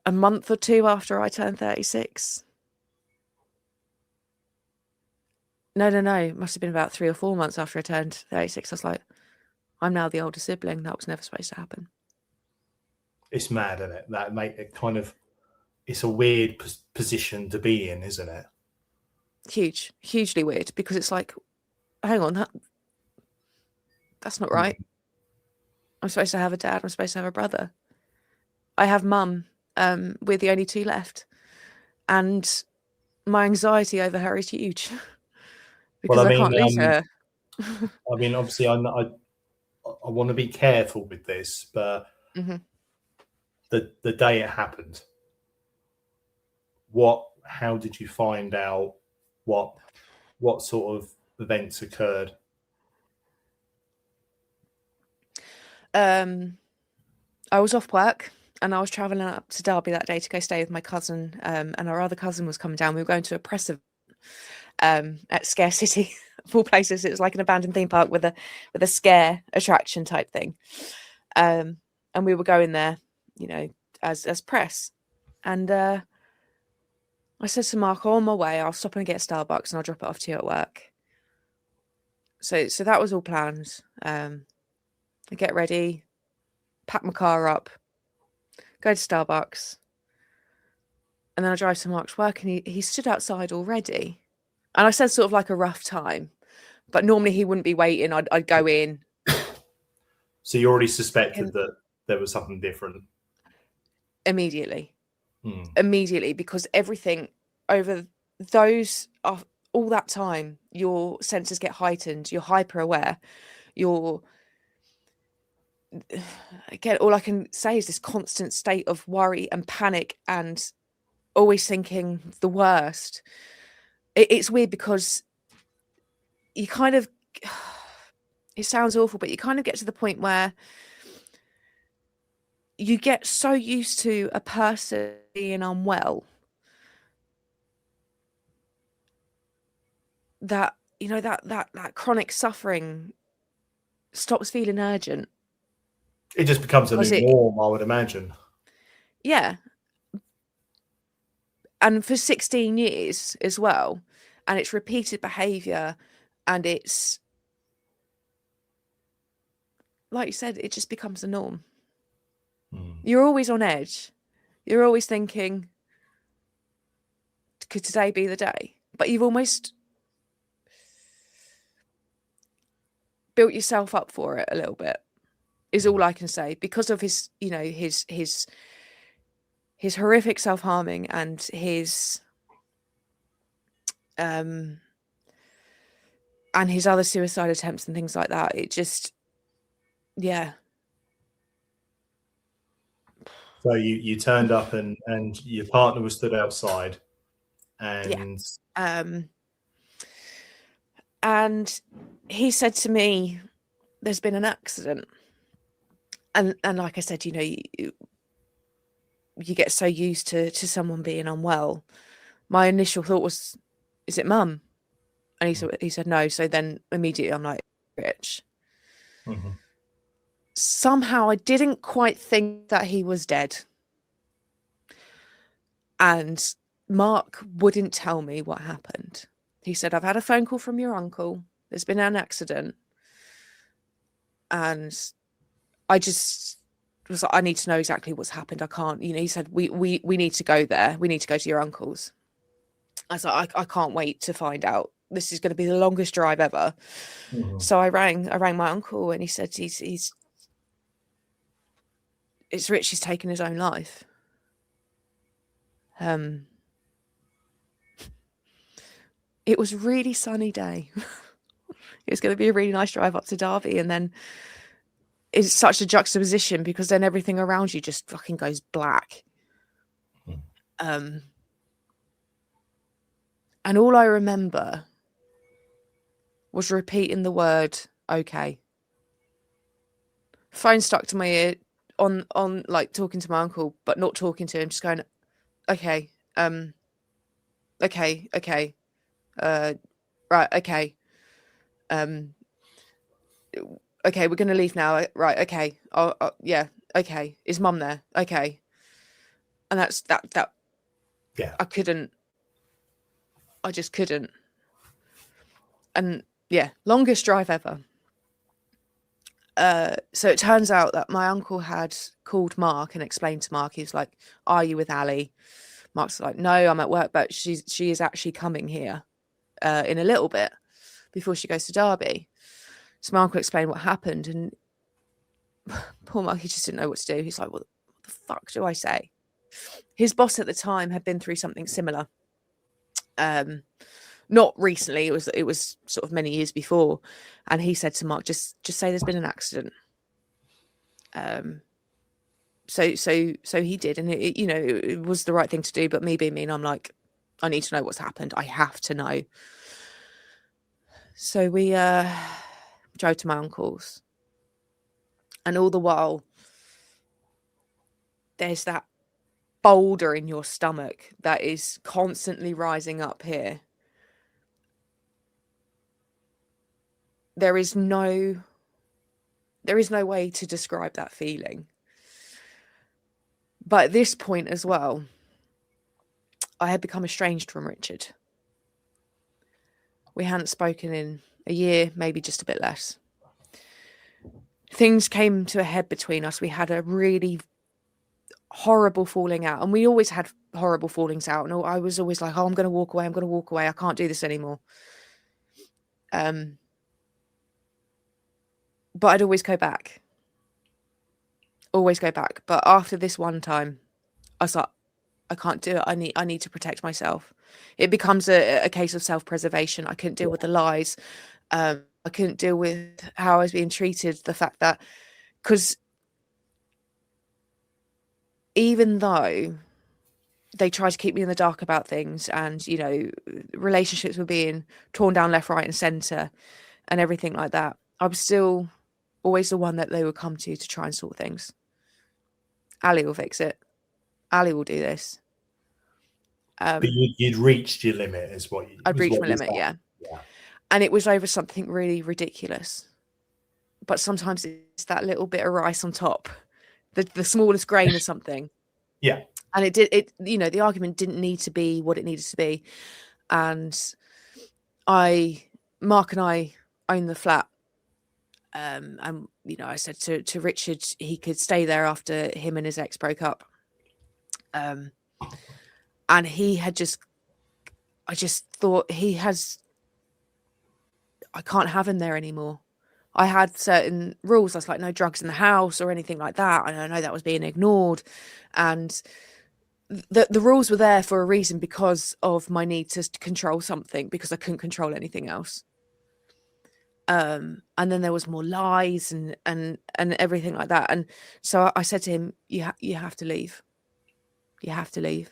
a month or two after I turned 36. No, it must have been about 3 or 4 months after I turned 36. I was like, I'm now the older sibling. That was never supposed to happen. It's mad, isn't it? That make it kind of, it's a weird position to be in, isn't it? Hugely weird, because it's like, hang on, that's not right. I'm supposed to have a dad. I'm supposed to have a brother. I have Mum. We're the only two left, and my anxiety over her is huge because I can't lose her. I mean, obviously, I want to be careful with this, but the day it happened, how did you find out? What sort of events occurred? I was off work, and I was travelling up to Derby that day to go stay with my cousin, and our other cousin was coming down. We were going to a press event at Scare City, of all places. It was like an abandoned theme park with a scare attraction type thing, and we were going there, you know, as press. And I said to Mark, on my way, I'll stop and get Starbucks, and I'll drop it off to you at work. So that was all planned. I get ready, pack my car up, go to Starbucks, and then I drive to Mark's work, and he stood outside already. And I said sort of like a rough time, but normally he wouldn't be waiting. I'd go in. So you already suspected that there was something different? Immediately, because everything over those all that time, your senses get heightened. You're hyper aware. Again, all I can say is this constant state of worry and panic, and always thinking the worst. It's weird because you kind of, it sounds awful, but you kind of get to the point where you get so used to a person being unwell that, you know, that chronic suffering stops feeling urgent. It just becomes a new norm, I would imagine. Yeah. And for 16 years as well. And it's repeated behaviour, and it's, like you said, it just becomes the norm. You're always on edge. You're always thinking, could today be the day? But you've almost built yourself up for it a little bit, is all I can say, because of his, you know, his horrific self-harming and his and his other suicide attempts and things like that. It just, yeah. So you turned up, and your partner was stood outside, and And he said to me, there's been an accident. And like I said, you get so used to someone being unwell. My initial thought was, is it mum? And he said no. So then immediately I'm like, Rich. Mm-hmm. Somehow I didn't quite think that he was dead. And Mark wouldn't tell me what happened. He said, I've had a phone call from your uncle. There's been an accident. And I just was like, I need to know exactly what's happened. I can't, he said, we need to go there. We need to go to your uncle's. I was like, I can't wait to find out. This is going to be the longest drive ever. Mm-hmm. So I rang my uncle, and he said it's Rich. He's taken his own life. It was a really sunny day. It was going to be a really nice drive up to Derby, and then it's such a juxtaposition because then everything around you just fucking goes black. And all I remember was repeating the word "okay." Phone stuck to my ear, on like talking to my uncle, but not talking to him, just going, "Okay, okay, okay, right, okay, okay, we're gonna leave now, right? Okay, yeah, okay. Is mum there? Okay." And that's that. Yeah. I just couldn't. And yeah, longest drive ever. So it turns out that my uncle had called Mark and explained to Mark, he was like, "Are you with Allie?" Mark's like, "No, I'm at work, but she is actually coming here in a little bit before she goes to Derby." So my uncle explained what happened, and poor Mark, he just didn't know what to do. He's like, what the fuck do I say? His boss at the time had been through something similar. Not recently, it was sort of many years before, and he said to Mark, just say there's been an accident. So he did, and it was the right thing to do. But me being mean, I'm like, I need to know what's happened. I have to know. So we drove to my uncle's, and all the while there's that boulder in your stomach that is constantly rising up here. There is no way to describe that feeling. But at this point as well, I had become estranged from Richard. We hadn't spoken in a year, maybe just a bit less. Things came to a head between us. We had a really horrible falling out, and we always had horrible fallings out. And I was always like, "Oh, I'm going to walk away. I'm going to walk away. I can't do this anymore." But I'd always go back. Always go back. But after this one time, I was like, I can't do it. I need to protect myself. It becomes a case of self-preservation. I couldn't deal with the lies. I couldn't deal with how I was being treated. The fact that, because even though they tried to keep me in the dark about things, and relationships were being torn down left, right, and centre, and everything like that, I was still always the one that they would come to try and sort things. Allie will fix it. Allie will do this. But you'd reached your limit, is what you. I'd reached my limit, yeah. And it was over something really ridiculous. But sometimes it's that little bit of rice on top, the smallest grain of something. Yeah. And the argument didn't need to be what it needed to be. And Mark and I own the flat. And I said to Richard he could stay there after him and his ex broke up. And I just thought I can't have him there anymore. I had certain rules. I was like, no drugs in the house or anything like that. And I know that was being ignored. And the rules were there for a reason, because of my need to control something, because I couldn't control anything else. And then there was more lies and everything like that. And so I said to him, you have to leave. You have to leave.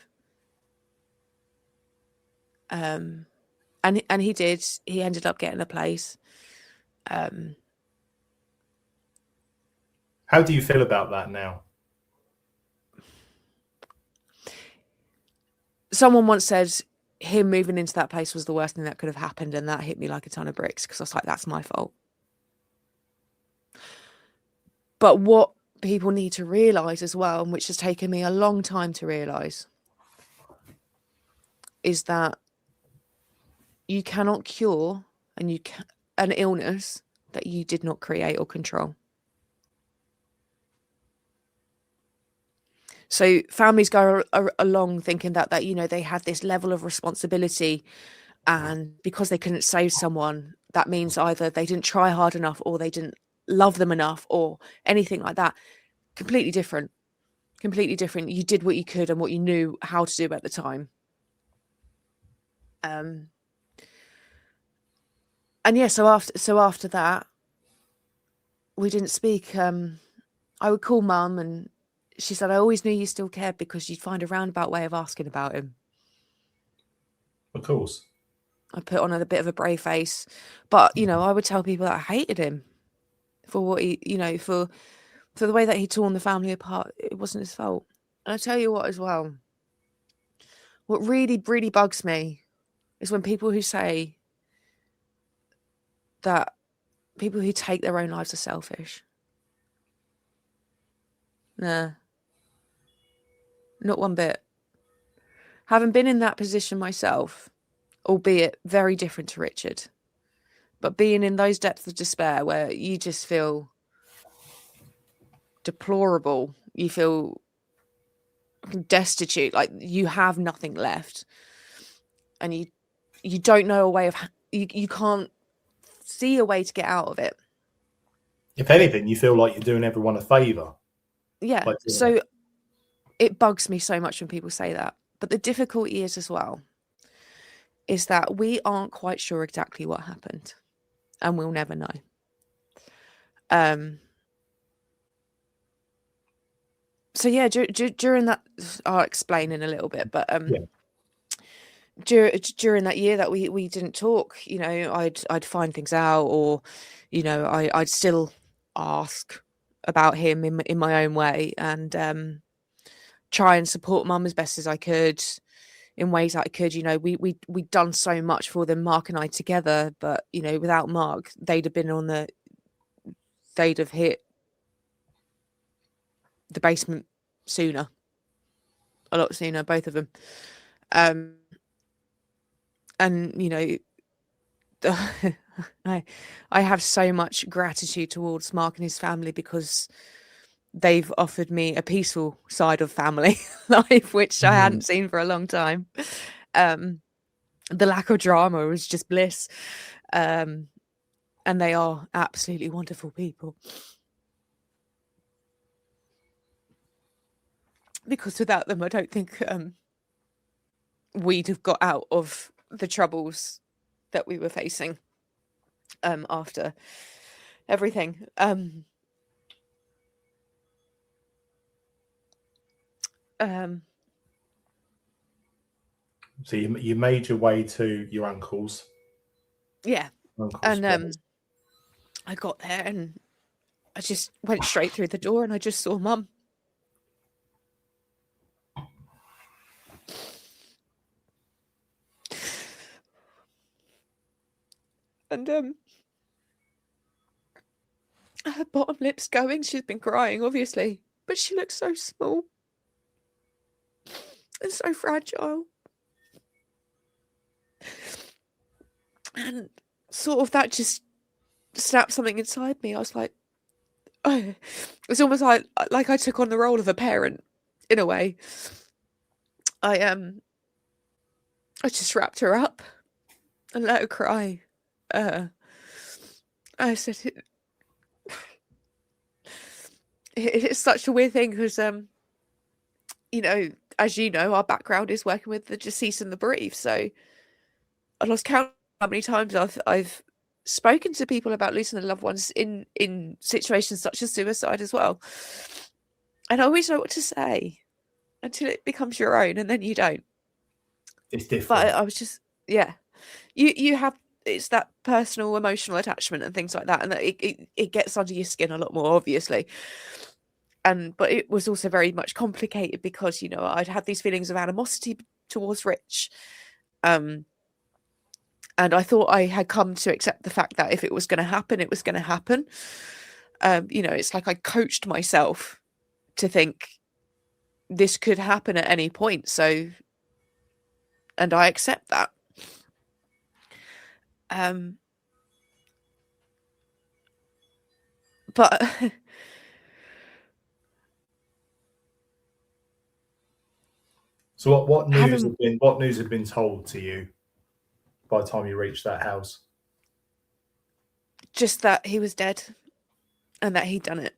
And he did. He ended up getting a place. How do you feel about that now? Someone once said him moving into that place was the worst thing that could have happened, and that hit me like a ton of bricks, because I was like, that's my fault. But what people need to realise as well, and which has taken me a long time to realise, is that you cannot cure an illness that you did not create or control. So families go along thinking that they had this level of responsibility, and because they couldn't save someone, that means either they didn't try hard enough, or they didn't love them enough, or anything like that. Completely different. You did what you could and what you knew how to do at the time. And yeah, so after that, we didn't speak. I would call Mum, and she said, I always knew you still cared, because you'd find a roundabout way of asking about him. Of course. I put on a bit of a brave face, but I would tell people that I hated him for what he, for the way that he torn the family apart. It wasn't his fault. And I tell you what as well, what really, really bugs me is when people who say that people who take their own lives are selfish. Nah, not one bit. Having been in that position myself, albeit very different to Richard, but being in those depths of despair where you just feel deplorable, you feel destitute, like you have nothing left, and you don't know a way of, you can't see a way to get out of it. If anything, you feel like you're doing everyone a favour. Yeah. So it bugs me so much when people say that. But the difficulty is as well, is that we aren't quite sure exactly what happened, and we'll never know. So yeah, during that, I'll explain in a little bit, but during that year that we didn't talk, I'd find things out, or I'd still ask about him in my own way, and try and support Mum as best as I could in ways that I could. We'd done so much for them, Mark and I together, but without Mark, they'd have hit the basement sooner, a lot sooner, both of them. And I have so much gratitude towards Mark and his family, because they've offered me a peaceful side of family life, which I hadn't seen for a long time. The lack of drama was just bliss. And they are absolutely wonderful people. Because without them, I don't think we'd have got out of the troubles that we were facing after everything. So you made your way to your uncle's. Yeah. And I got there, and I just went straight through the door, and I just saw Mum. And her bottom lip's going. She's been crying, obviously, but she looks so small and so fragile. And sort of that just snapped something inside me. I was like, oh, it's almost like I took on the role of a parent in a way. I just wrapped her up and let her cry. I said, it's such a weird thing, because as you know, our background is working with the deceased and the bereaved. So I lost count how many times I've spoken to people about losing their loved ones in situations such as suicide as well. And I always know what to say until it becomes your own, and then you don't. It's different. But I was just, yeah. you have, it's that personal emotional attachment and things like that, and that it gets under your skin a lot more, obviously. But it was also very much complicated because, you know, I'd had these feelings of animosity towards Rich. And I thought I had come to accept the fact that if it was going to happen, it was going to happen. You know, it's like I coached myself to think this could happen at any point. So, and I accept that. But So what news had been told to you by the time you reached that house? just that he was dead and that he'd done it.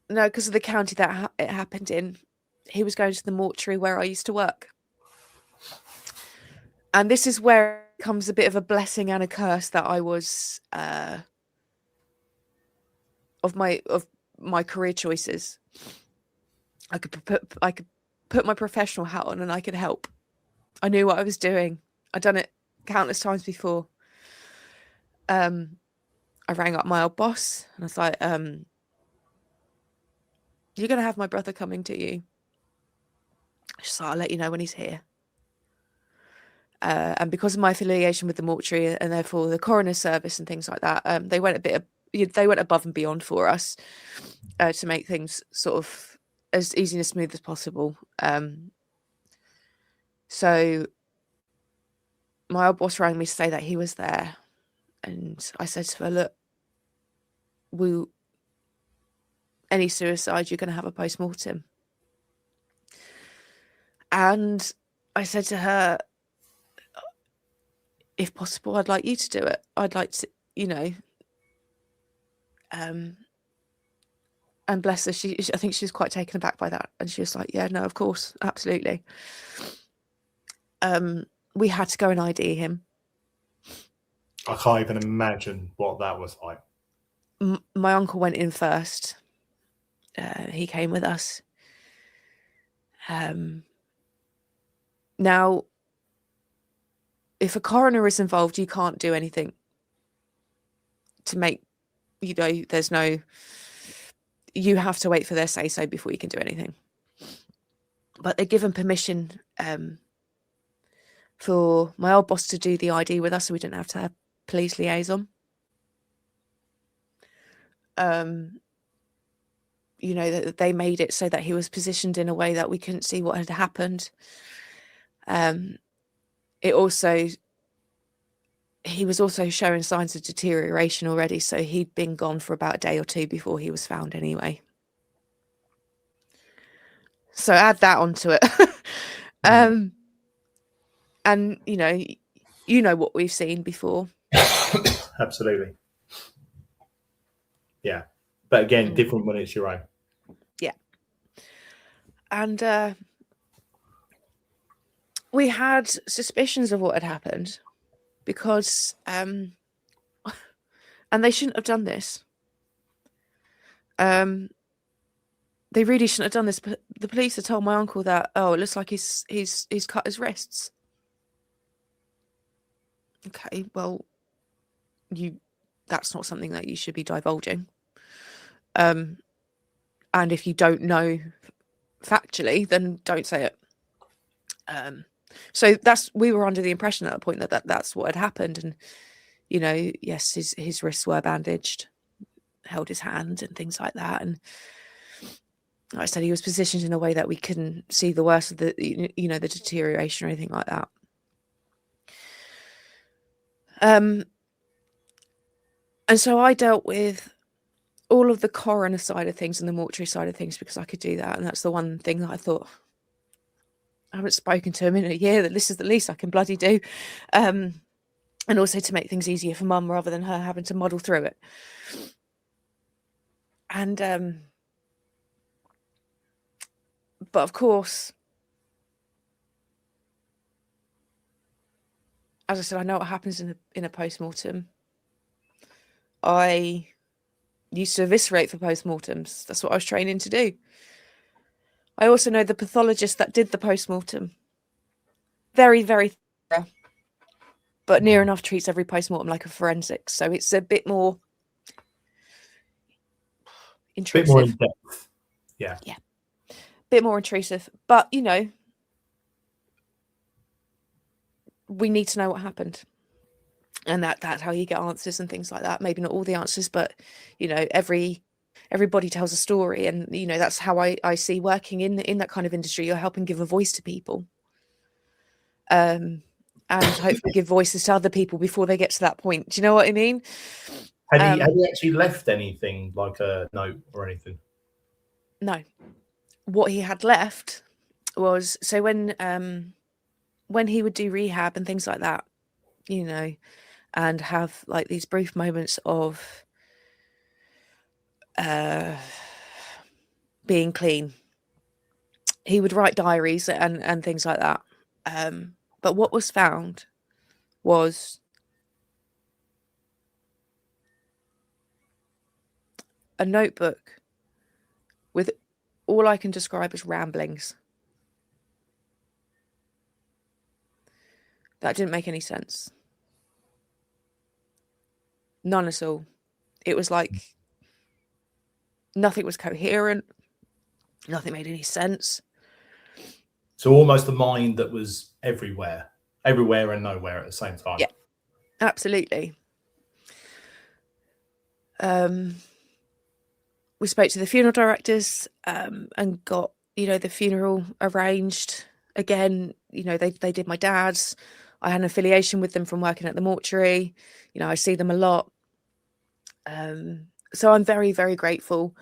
No, because of the county that it happened in, he was going to the mortuary where I used to work. And this is where it comes a bit of a blessing and a curse that I was of my career choices. I could put my professional hat on and I could help. I knew what I was doing. I'd done it countless times before. I rang up my old boss and I was like, you're going to have my brother coming to you. She's like, I'll let you know when he's here. And because of my affiliation with the mortuary and therefore the coroner service and things like that, they went above and beyond for us to make things sort of as easy and smooth as possible. So my old boss rang me to say that he was there, and I said to her, look, any suicide, you're going to have a post-mortem. And I said to her, if possible, I'd like you to do it. I'd like to, you know, and bless her, I think she was quite taken aback by that. And she was like, yeah, no, of course, absolutely. We had to go and ID him. I can't even imagine what that was like. My uncle went in first. He came with us. Now, if a coroner is involved, you can't do anything to make, you know, you have to wait for their say-so before you can do anything. But they're given permission for my old boss to do the ID with us, so we didn't have to have police liaison. You know, that they made it so that he was positioned in a way that we couldn't see what had happened. He was also showing signs of deterioration already, so he'd been gone for about a day or two before he was found anyway. So add that onto it. And you know what we've seen before. Absolutely. Yeah. But again, different when it's your own. Yeah. And we had suspicions of what had happened because and they shouldn't have done this. They really shouldn't have done this, but the police had told my uncle that, it looks like he's cut his wrists. Okay, well, that's not something that you should be divulging. And if you don't know factually, then don't say it. So we were under the impression at that point that that's what had happened. And, you know, yes, his wrists were bandaged, held his hand and things like that. And like I said, he was positioned in a way that we couldn't see the worst of the, you know, the deterioration or anything like that. And so I dealt with all of the coroner side of things and the mortuary side of things because I could do that. And that's the one thing that I thought, I haven't spoken to him in a year, that this is the least I can bloody do. And also to make things easier for Mum rather than her having to muddle through it. And but of course, as I said, I know what happens in a post-mortem. I used to eviscerate for post-mortems. That's what I was training to do. I also know the pathologist that did the post-mortem. Very, very thorough, but near enough treats every post-mortem like a forensic. So it's a bit more intrusive. Bit more in depth. Yeah. Yeah. Bit more intrusive. But, you know, we need to know what happened. And that's how you get answers and things like that. Maybe not all the answers, but, you know, everybody tells a story. And, you know, that's how I see working in that kind of industry. You're helping give a voice to people. And hopefully give voices to other people before they get to that point. Do you know what I mean? Had he actually left anything, like a note or anything? No. What he had left was, so when he would do rehab and things like that, you know, and have like these brief moments of being clean, he would write diaries and things like that. But what was found was a notebook with all I can describe as ramblings. That didn't make any sense. None at all. It was like nothing was coherent. Nothing made any sense. So almost the mind that was everywhere and nowhere at the same time. Yeah, absolutely. We spoke to the funeral directors and got, you know, the funeral arranged. Again, you know, they did my dad's. I had an affiliation with them from working at the mortuary. You know, I see them a lot. So I'm very, very grateful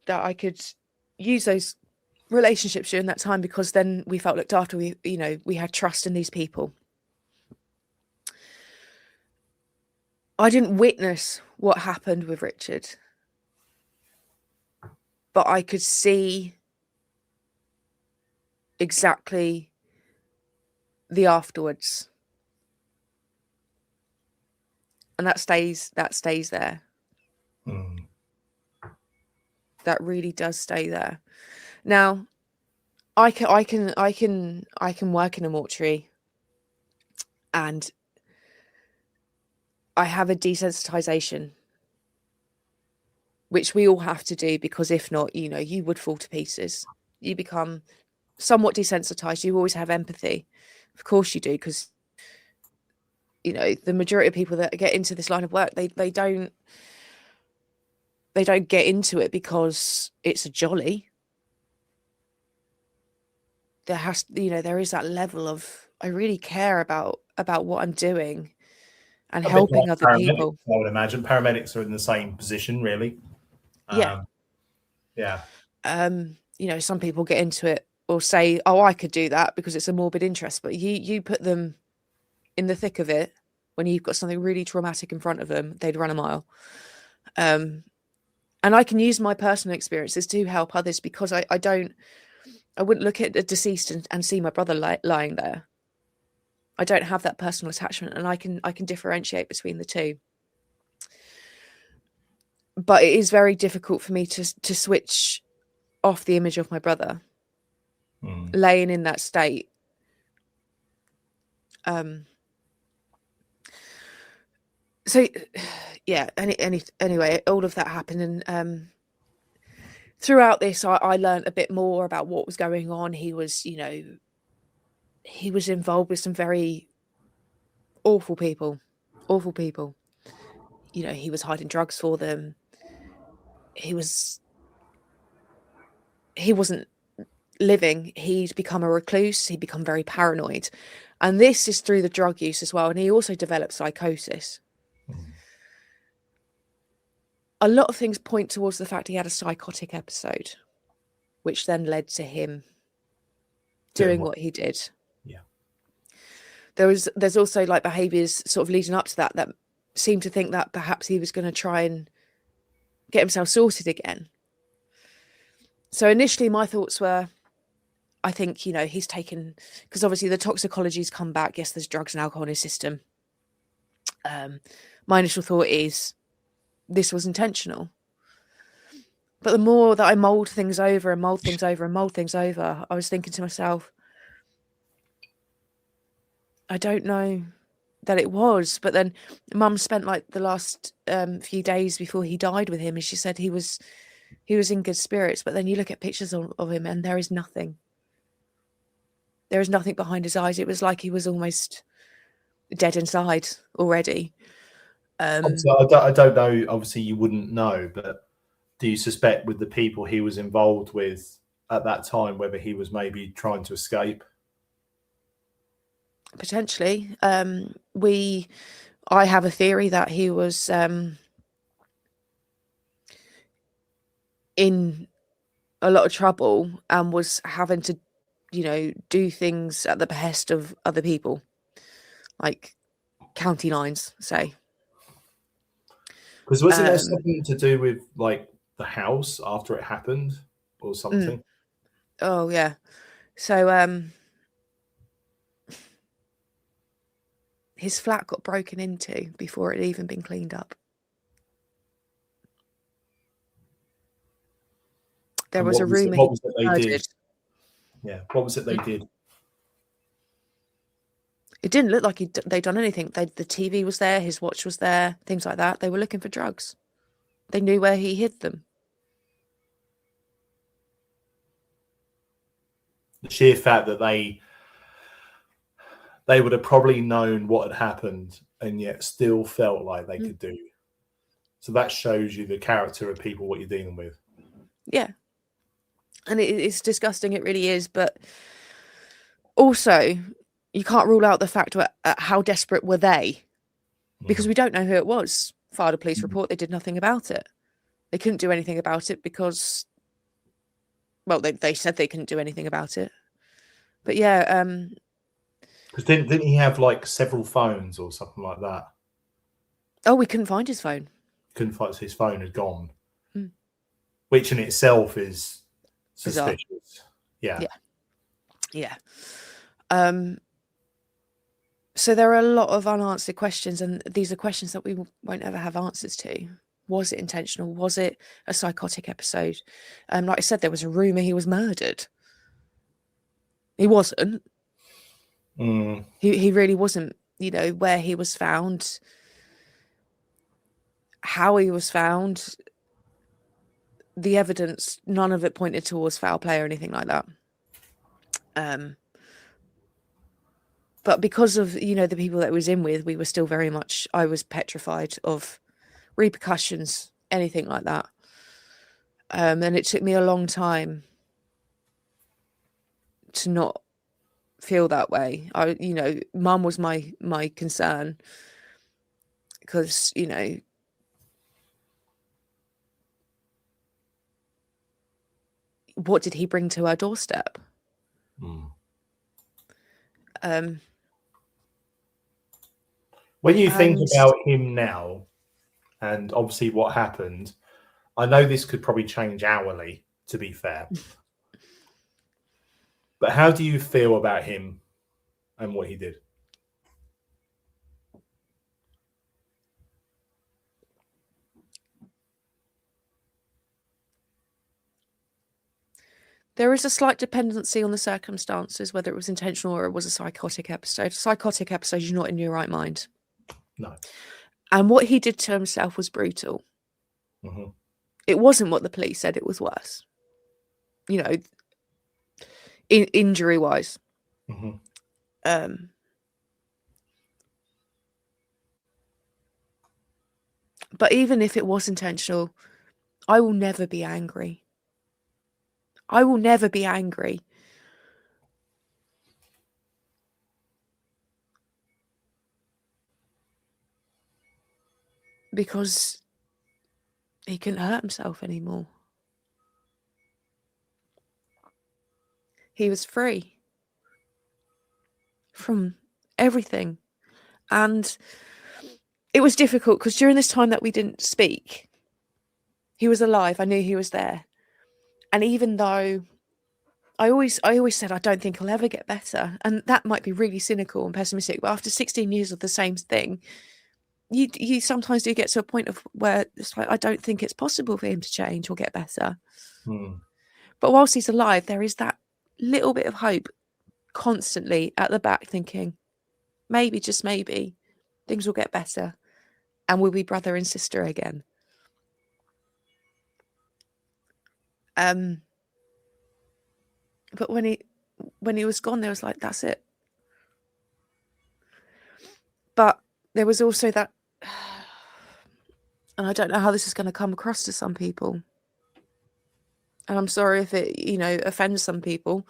that I could use those relationships during that time, because then we felt looked after. We had trust in these people. I didn't witness what happened with Richard, but I could see exactly the afterwards, and that stays there. That really does stay there. Now, I can work in a mortuary, and I have a desensitization, which we all have to do, because if not, you know, you would fall to pieces. You become somewhat desensitized. You always have empathy. Of course you do, because, you know, the majority of people that get into this line of work, they don't get into it because it's a jolly. There is that level of, I really care about what I'm doing and helping other people. I would imagine paramedics are in the same position, really. Yeah. You know, some people get into it or say, oh, I could do that because it's a morbid interest, but you put them in the thick of it when you've got something really traumatic in front of them, they'd run a mile. And I can use my personal experiences to help others, because I wouldn't look at a deceased and see my brother lying there. I don't have that personal attachment, and I can differentiate between the two. But it is very difficult for me to switch off the image of my brother laying in that state. So yeah, anyway, all of that happened, and throughout this, I learned a bit more about what was going on. He was involved with some very awful people. You know, he was hiding drugs for them. He wasn't living. He'd become a recluse. He'd become very paranoid. And this is through the drug use as well. And he also developed psychosis. A lot of things point towards the fact he had a psychotic episode, which then led to him doing what he did. Yeah. There's also like behaviours sort of leading up to that seemed to think that perhaps he was going to try and get himself sorted again. So initially my thoughts were, I think, you know, he's taken, because obviously the toxicology's come back. Yes, there's drugs and alcohol in his system. My initial thought is this was intentional. But the more that I mulled things over and mulled things over and mulled things over, I was thinking to myself, I don't know that it was. But then Mum spent like the last few days before he died with him, and she said he was in good spirits. But then you look at pictures of him, and there is nothing. There is nothing behind his eyes. It was like he was almost dead inside already. Obviously, I don't know. Obviously, you wouldn't know, but do you suspect with the people he was involved with at that time whether he was maybe trying to escape? Potentially. I have a theory that he was in a lot of trouble and was having to, do things at the behest of other people, like county lines, say. Because wasn't there something to do with like the house after it happened or something? Oh yeah. So his flat got broken into before it had even been cleaned up. There was a rumour. What was it they did? Yeah, what was it they did? It didn't look like they'd done anything. The TV was there, his watch was there, things like that. They were looking for drugs. They knew where he hid them. The sheer fact that they would have probably known what had happened and yet still felt like they could do. So that shows you the character of people, what you're dealing with. Yeah. And it's disgusting, it really is. But also, you can't rule out the fact that how desperate were they, because we don't know who it was. Filed a police report, they did nothing about it. They couldn't do anything about it because, well, they said they couldn't do anything about it. But yeah, because didn't he have like several phones or something like that? Oh, we couldn't find his phone. Couldn't find his phone had gone, which in itself is suspicious. Yeah. So there are a lot of unanswered questions, and these are questions that we won't ever have answers to. Was it intentional? Was it a psychotic episode? Like I said, there was a rumor he was murdered. He wasn't. He really wasn't. Where he was found, how he was found, the evidence, none of it pointed towards foul play or anything like that. But because of, the people that I was in with, we were still very much, I was petrified of repercussions, anything like that. And it took me a long time to not feel that way. Mum was my concern because, what did he bring to our doorstep? When you think about him now, and obviously what happened, I know this could probably change hourly, to be fair. But how do you feel about him and what he did? There is a slight dependency on the circumstances, whether it was intentional or it was a psychotic episode. A psychotic episode, you're not in your right mind. No. And what he did to himself was brutal. It wasn't what the police said, it was worse. Injury-wise. But even if it was intentional, I will never be angry. I will never be angry. Because he couldn't hurt himself anymore. He was free from everything. And it was difficult because during this time that we didn't speak, he was alive. I knew he was there. And even though I always said, I don't think he'll ever get better. And that might be really cynical and pessimistic. But after 16 years of the same thing, you sometimes do get to a point of where it's like, I don't think it's possible for him to change or get better. But whilst he's alive, there is that little bit of hope constantly at the back, thinking maybe, just maybe, things will get better and we'll be brother and sister again. But when he was gone, there was like, that's it. But there was also that, and I don't know how this is going to come across to some people, and I'm sorry if it, offends some people,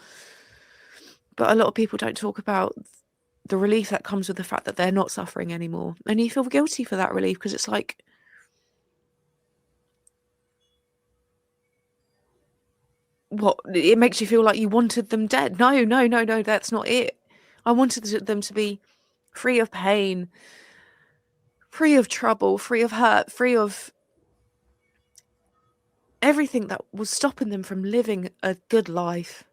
but a lot of people don't talk about the relief that comes with the fact that they're not suffering anymore. And you feel guilty for that relief, because it's like, what? It makes you feel like you wanted them dead. No, that's not it. I wanted them to be free of pain, free of trouble, free of hurt, free of everything that was stopping them from living a good life.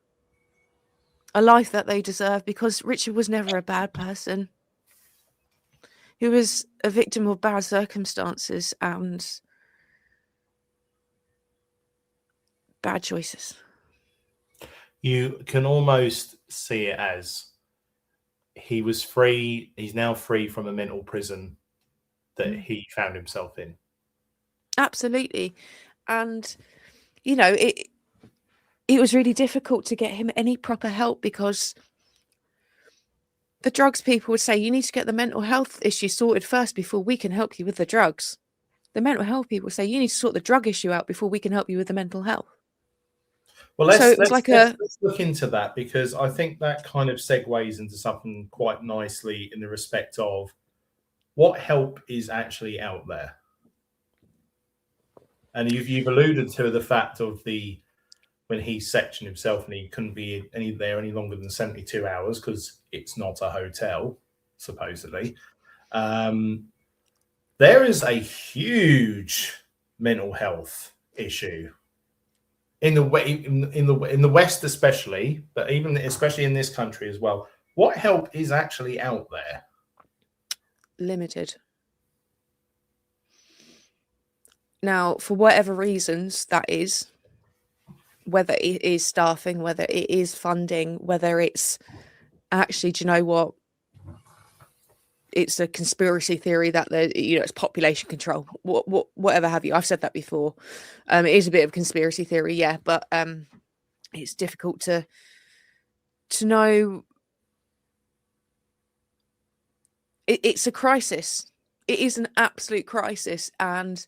A life that they deserve, because Richard was never a bad person. He was a victim of bad circumstances and bad choices. You can almost see it as he was free. He's now free from a mental prison that he found himself in. Absolutely. And, it was really difficult to get him any proper help, because the drugs people would say, you need to get the mental health issue sorted first before we can help you with the drugs. The mental health people say, you need to sort the drug issue out before we can help you with the mental health. Well, let's look into that, because I think that kind of segues into something quite nicely in the respect of what help is actually out there. And you've alluded to the fact of when he sectioned himself and he couldn't be there any longer than 72 hours because it's not a hotel, supposedly. There is a huge mental health issue in the West, especially, but even especially in this country as well. What help is actually out there? Limited. Now, for whatever reasons that is, whether it is staffing, whether it is funding, whether it's actually, do you know what? It's a conspiracy theory that it's population control, whatever have you. I've said that before. It is a bit of conspiracy theory, yeah, but it's difficult to know. It's a crisis. It is an absolute crisis, and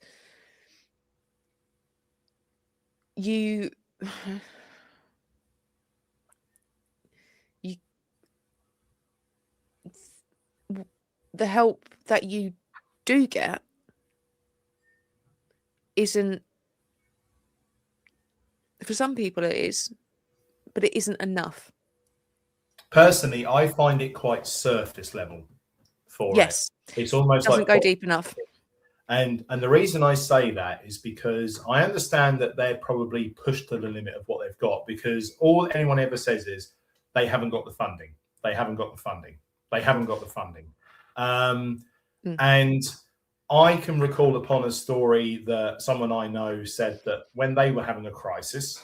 the help that you do get isn't, for some people it is, but it isn't enough. Personally, I find it quite surface level for yes. It's almost doesn't go deep enough. And the reason I say that is because I understand that they're probably pushed to the limit of what they've got, because all anyone ever says is they haven't got the funding. They haven't got the funding. They haven't got the funding. And I can recall upon a story that someone I know said that when they were having a crisis,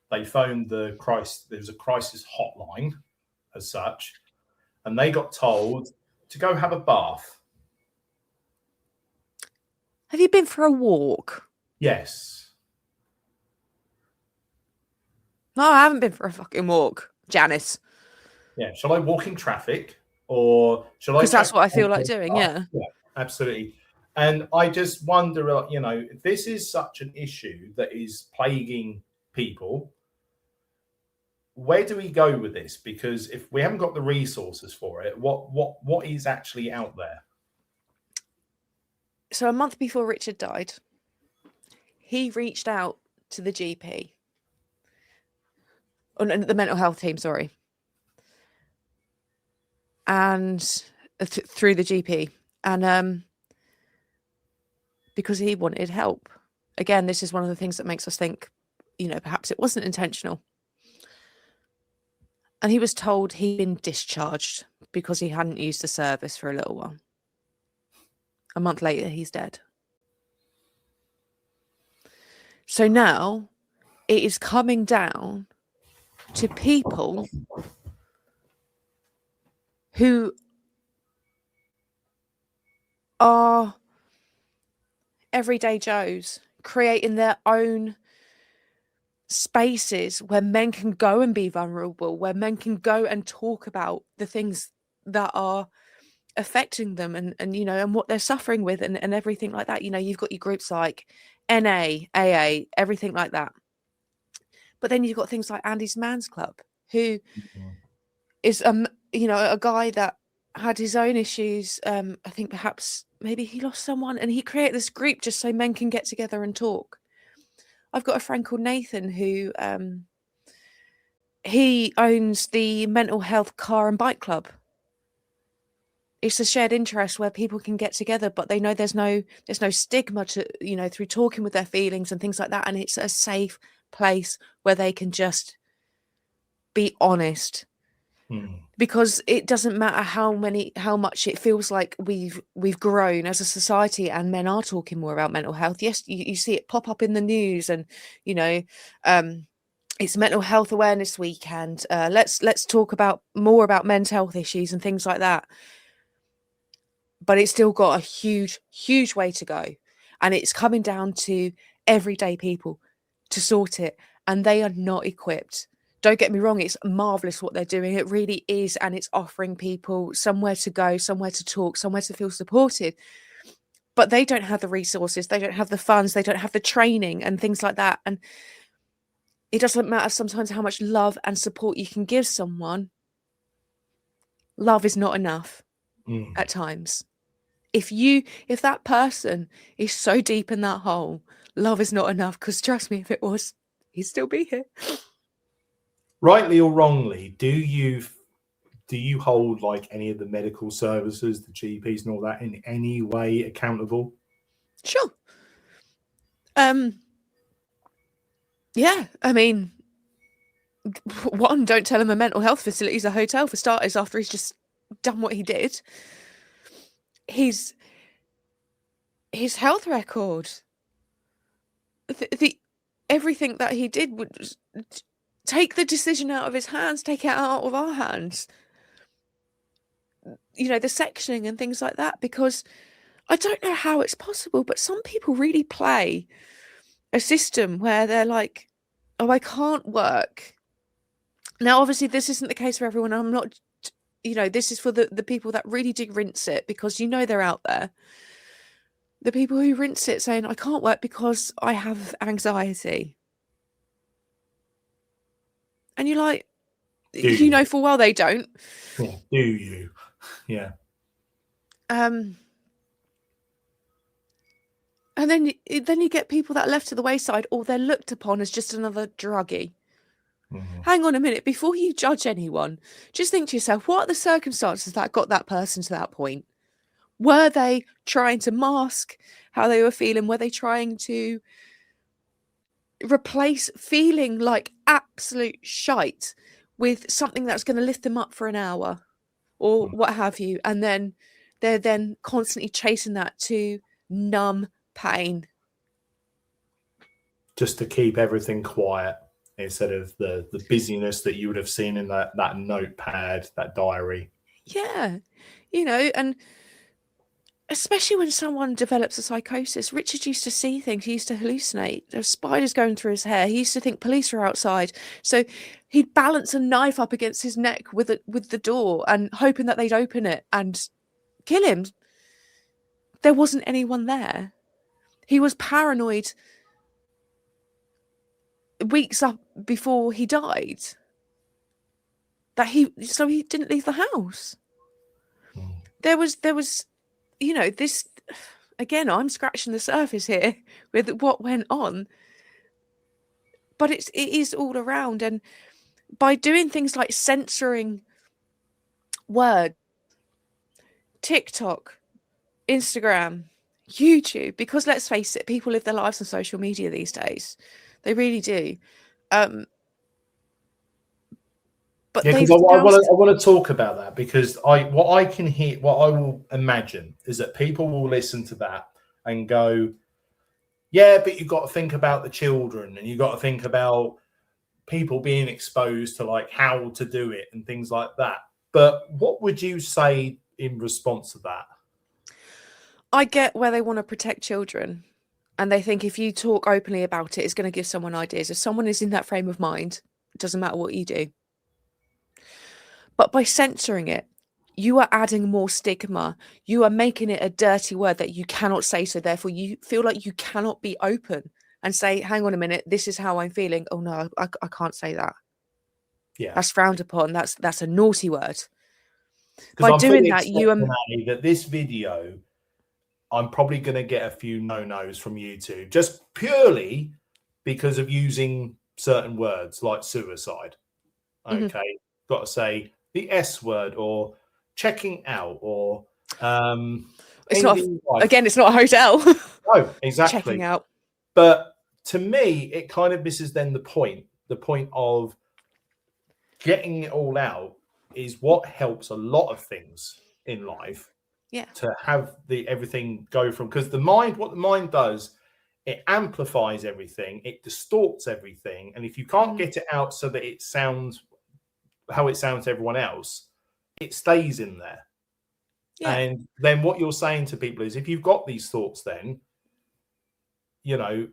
they phoned there was a crisis hotline as such, and they got told to go have a bath. Have you been for a walk? Yes. No, I haven't been for a fucking walk, Janice. Yeah. Shall I walk in traffic, or shall I? Because that's what I feel like doing. Yeah. Yeah, absolutely. And I just wonder, if this is such an issue that is plaguing people, where do we go with this? Because if we haven't got the resources for it, what is actually out there? So a month before Richard died, he reached out to the GP, the mental health team, sorry, and through the GP, and because he wanted help. Again, this is one of the things that makes us think, perhaps it wasn't intentional. And he was told he'd been discharged because he hadn't used the service for a little while. A month later, he's dead. So now it is coming down to people who are everyday Joes creating their own spaces where men can go and be vulnerable, where men can go and talk about the things that are affecting them and you know, and what they're suffering with and everything like that. You know, you've got your groups like NA, AA, everything like that. But then you've got things like Andy's Man's Club, who is you know, a guy that had his own issues. I think perhaps maybe he lost someone, and he created this group just so men can get together and talk. I've got a friend called Nathan who he owns the mental health car and bike club. It's a shared interest where people can get together, but they know there's no stigma to, you know, through talking with their feelings and things like that. And it's a safe place where they can just be honest. Because it doesn't matter how much it feels like we've grown as a society and men are talking more about mental health. Yes, you see it pop up in the news, and you know, it's Mental Health Awareness Weekend. Let's talk about more about men's health issues and things like that. But it's still got a huge way to go, and it's coming down to everyday people to sort it, and they are not equipped. Don't get me wrong, it's marvellous what they're doing. It really is. And it's offering people somewhere to go, somewhere to talk, somewhere to feel supported. But they don't have the resources. They don't have the funds. They don't have the training and things like that. And it doesn't matter sometimes how much love and support you can give someone. Love is not enough at times. If that person is so deep in that hole, love is not enough. Because trust me, if it was, he'd still be here. Rightly or wrongly, do you hold like any of the medical services, the GPs and all that in any way accountable? Sure. Yeah, I mean, one, don't tell him a mental health facility is a hotel for starters after he's just done what he did. His health record, the everything that he did would take the decision out of his hands, take it out of our hands. You know, the sectioning and things like that, because I don't know how it's possible, but some people really play a system where they're like, oh, I can't work. Now, obviously, this isn't the case for everyone. I'm not, you know, this is for the people that really do rinse it, because you know they're out there. The people who rinse it saying, I can't work because I have anxiety. And you're like, you know full well they don't. Yeah, do you? Yeah. And then you get people that are left to the wayside, or they're looked upon as just another druggie. Hang on a minute, before you judge anyone, just think to yourself, what are the circumstances that got that person to that point? Were they trying to mask how they were feeling? Were they trying to replace feeling like absolute shite with something that's going to lift them up for an hour or what have you? And then they're then constantly chasing that to numb pain. Just to keep everything quiet instead of the busyness that you would have seen in that notepad, that diary. Yeah, you know, and especially when someone develops a psychosis. Richard used to see things. He used to hallucinate. There were spiders going through his hair. He used to think police were outside. So he'd balance a knife up against his neck with the door and hoping that they'd open it and kill him. There wasn't anyone there. He was paranoid weeks up before he died. So he didn't leave the house. There was, you know, this, again, I'm scratching the surface here with what went on, but it is all around. And by doing things like censoring word, TikTok, Instagram, YouTube, because let's face it, people live their lives on social media these days. They really do. But Yeah, because they've I doused. want to talk about that, because what I can hear, what I will imagine is that people will listen to that and go, yeah, but you've got to think about the children, and you've got to think about people being exposed to like how to do it and things like that. But what would you say in response to that? I get where they want to protect children, and they think if you talk openly about it, it's going to give someone ideas. If someone is in that frame of mind, it doesn't matter what you do. But by censoring it, you are adding more stigma. You are making it a dirty word that you cannot say. So therefore, you feel like you cannot be open and say, hang on a minute, this is how I'm feeling. Oh no, I can't say that. Yeah, That's frowned upon. That's a naughty word. because By I'm doing fully that, you expecting, Annie, that this video, I'm probably going to get a few no-nos from YouTube, just purely because of using certain words like suicide. Okay, got to say the S word, or checking out, or it's not ending life. again, it's not a hotel. No, exactly. Checking out. But to me, it kind of misses then the point. The point of getting it all out is what helps a lot of things in life. Yeah. To have the everything go from, because the mind, what the mind does, it amplifies everything, it distorts everything, and if you can't get it out so that it sounds how it sounds to everyone else, it stays in there. Yeah. And then what you're saying to people is, if you've got these thoughts, then you're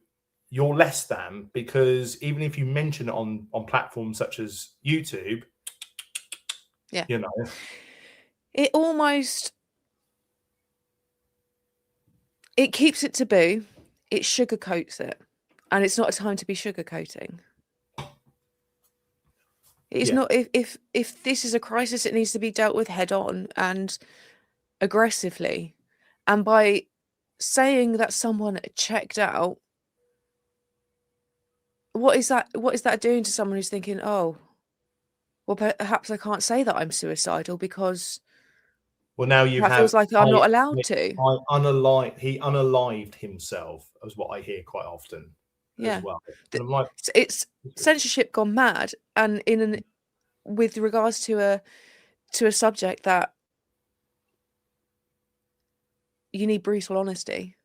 less than, because even if you mention it on platforms such as YouTube, Yeah. It almost, it keeps it taboo, it sugarcoats it, and it's not a time to be sugarcoating. It's not. If this is a crisis, it needs to be dealt with head on and aggressively. And by saying that someone checked out, what is that doing to someone who's thinking, oh, well, perhaps I can't say that I'm suicidal because now you that have, feels like I'm not allowed to. he unalived himself, is what I hear quite often. Yeah. As well. And I'm like, it's censorship gone mad, and with regards to a subject that you need brutal honesty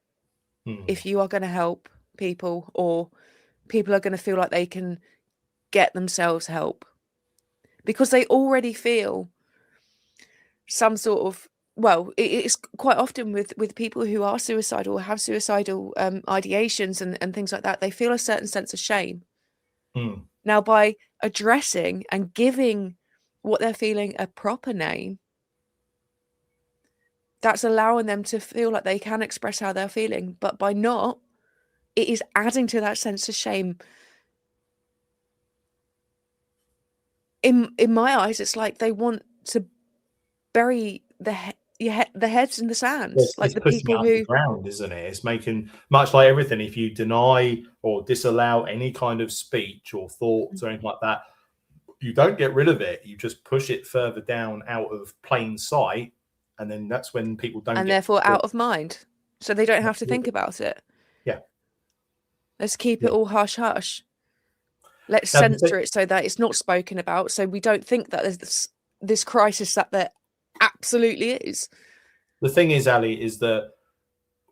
if you are going to help people, or people are going to feel like they can get themselves help, because they already feel some sort of, well, it's quite often with people who are suicidal or have suicidal ideations and things like that, they feel a certain sense of shame. Now, by addressing and giving what they're feeling a proper name, that's allowing them to feel like they can express how they're feeling. But by not, it is adding to that sense of shame. In my eyes, it's like they want to bury the heads in the sand. Like the people who, ground, isn't it? It's making, much like everything, if you deny or disallow any kind of speech or thoughts or anything like that, you don't get rid of it. You just push it further down out of plain sight, and then that's when people don't. And therefore out of mind, so they don't have to think about it. Yeah. Let's keep it all hush hush. Let's censor it so that it's not spoken about, so we don't think that there's this crisis that there absolutely is. The thing is, Allie, is that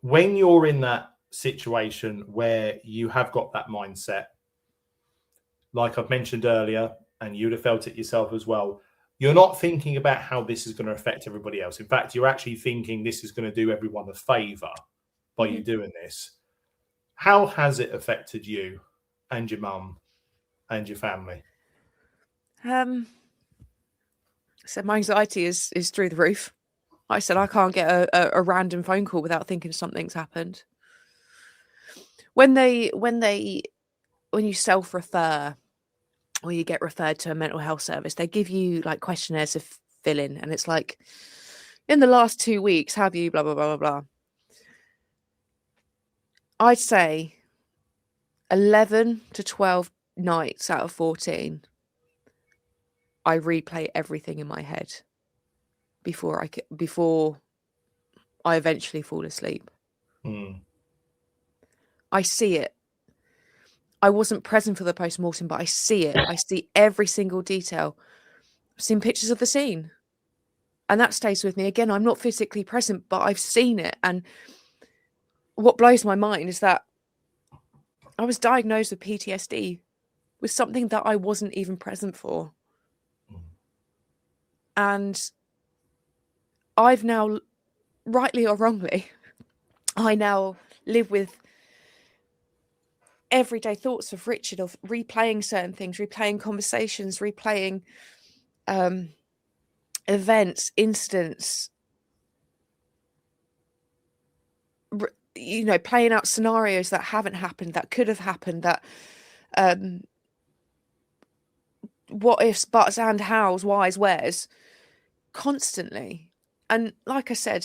when you're in that situation where you have got that mindset, like I've mentioned earlier, and you'd have felt it yourself as well, you're not thinking about how this is going to affect everybody else. In fact, you're actually thinking this is going to do everyone a favor by you doing this. How has it affected you and your mum and your family? So my anxiety is through the roof. Like I said, I can't get a random phone call without thinking something's happened. When you self-refer, or you get referred to a mental health service, they give you like questionnaires to fill in, and it's like, in the last 2 weeks, have you blah blah blah blah blah. I'd say 11 to 12 nights out of 14, I replay everything in my head before I eventually fall asleep. I see it. I wasn't present for the post-mortem, but I see it. I see every single detail. I've seen pictures of the scene. And that stays with me. Again, I'm not physically present, but I've seen it. And what blows my mind is that I was diagnosed with PTSD with something that I wasn't even present for. And I've now, rightly or wrongly, I now live with everyday thoughts of Richard, of replaying certain things, replaying conversations, replaying events, incidents, playing out scenarios that haven't happened, that could have happened, that what ifs, buts, and hows, whys, wheres, constantly. And like I said,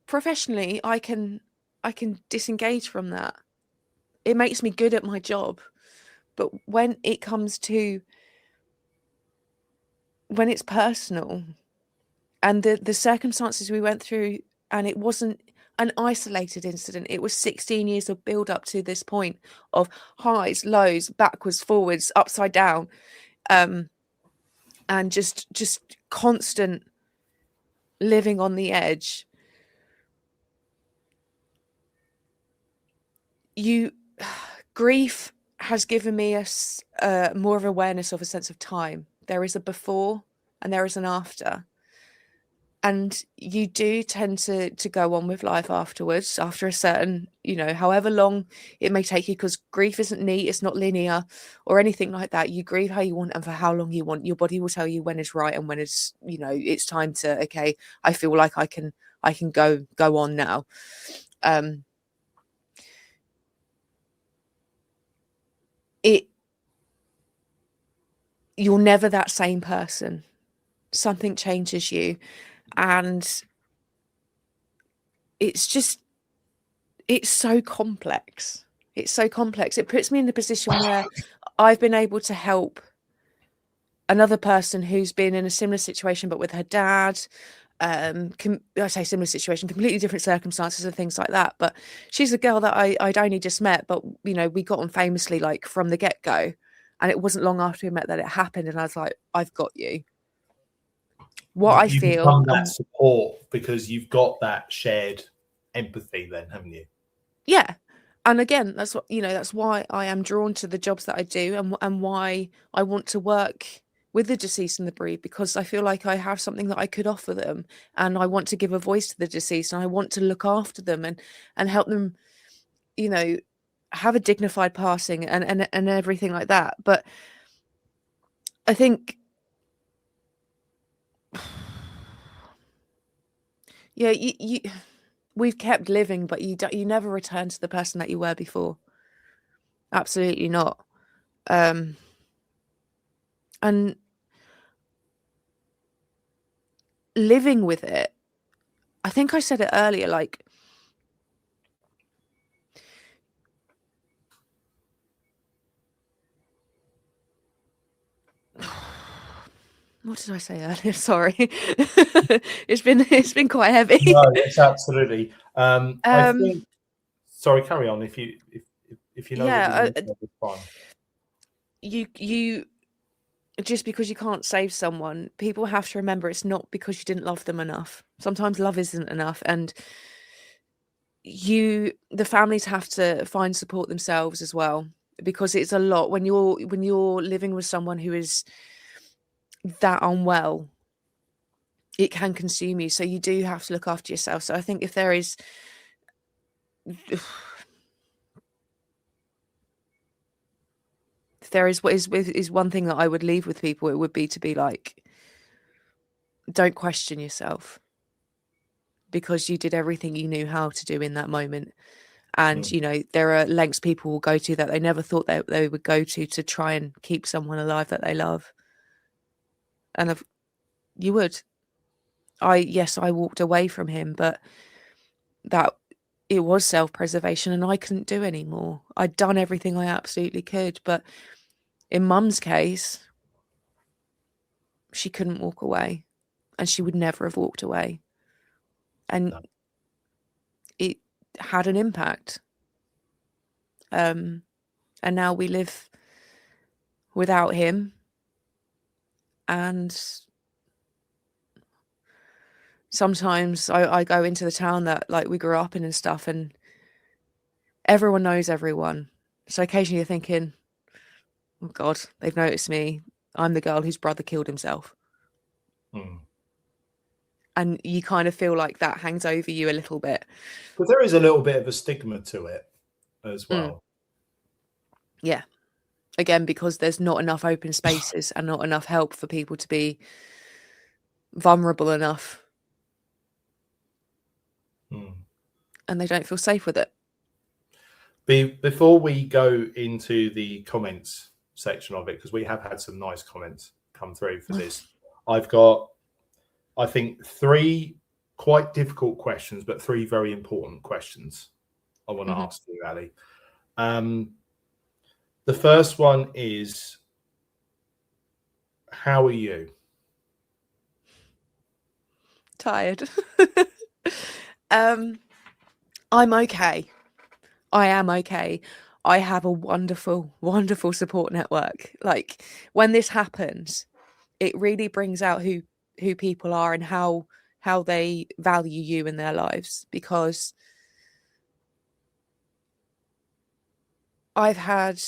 professionally, I can disengage from that. It makes me good at my job. But when it comes to, when it's personal, and the circumstances we went through, and it wasn't an isolated incident, it was 16 years of build up to this point of highs, lows, backwards, forwards, upside down, and just constant living on the edge. Grief has given me more of awareness of a sense of time. There is a before and there is an after. And you do tend to go on with life afterwards, after a certain, however long it may take you, because grief isn't neat, it's not linear or anything like that. You grieve how you want and for how long you want. Your body will tell you when it's right and when it's, it's time to, okay, I feel like I can go on now. You're never that same person. Something changes you. And it's so complex. It's so complex. It puts me in the position where I've been able to help another person who's been in a similar situation, but with her dad. I say similar situation, completely different circumstances and things like that. But she's a girl that I'd only just met, but we got on famously like from the get-go. And it wasn't long after we met that it happened. And I was like, I've got you. You become that support because you've got that shared empathy then, haven't you? Yeah. And again, that's what, that's why I am drawn to the jobs that I do, and why I want to work with the deceased and the bereaved, because I feel like I have something that I could offer them, and I want to give a voice to the deceased, and I want to look after them and help them, have a dignified passing and everything like that. But I think, yeah, we've kept living, but you never return to the person that you were before. Absolutely not. And living with it, I think I said it earlier, like, what did I say earlier? Sorry. it's been quite heavy. No, it's absolutely. I think, sorry, carry on. If you know what you it's fine. You just because you can't save someone, people have to remember it's not because you didn't love them enough. Sometimes love isn't enough, and the families have to find support themselves as well, because it's a lot when you're living with someone who is that unwell. It can consume you, so you do have to look after yourself. So I think if there is what is one thing that I would leave with people, it would be to be like, don't question yourself, because you did everything you knew how to do in that moment. And there are lengths people will go to that they never thought they would go to try and keep someone alive that they love. And you would. I walked away from him, but that it was self-preservation, and I couldn't do anymore. I'd done everything I absolutely could, but in Mum's case, she couldn't walk away, and she would never have walked away. And it had an impact. And now we live without him, and sometimes I go into the town that like we grew up in and stuff, and everyone knows everyone. So occasionally you're thinking, oh God, they've noticed me. I'm the girl whose brother killed himself. Mm. And you kind of feel like that hangs over you a little bit. But there is a little bit of a stigma to it as well. Yeah. Again, because there's not enough open spaces and not enough help for people to be vulnerable enough. And they don't feel safe with it. Before we go into the comments section of it, because we have had some nice comments come through for this, I've got, I think, 3 quite difficult questions, but 3 very important questions I want to ask you, Ali. The first one is, how are you? Tired. I'm okay. I am okay. I have a wonderful, wonderful support network. Like when this happens, it really brings out who people are and how they value you in their lives, because I've had,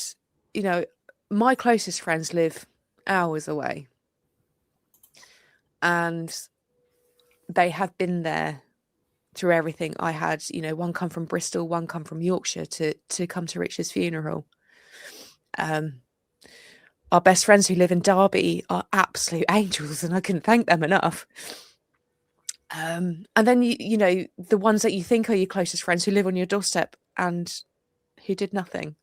you know, my closest friends live hours away, and they have been there through everything. I had, you know, one come from Bristol, one come from Yorkshire to come to Richard's funeral. Our best friends who live in Derby are absolute angels, and I couldn't thank them enough. And then you know, the ones that you think are your closest friends who live on your doorstep and who did nothing.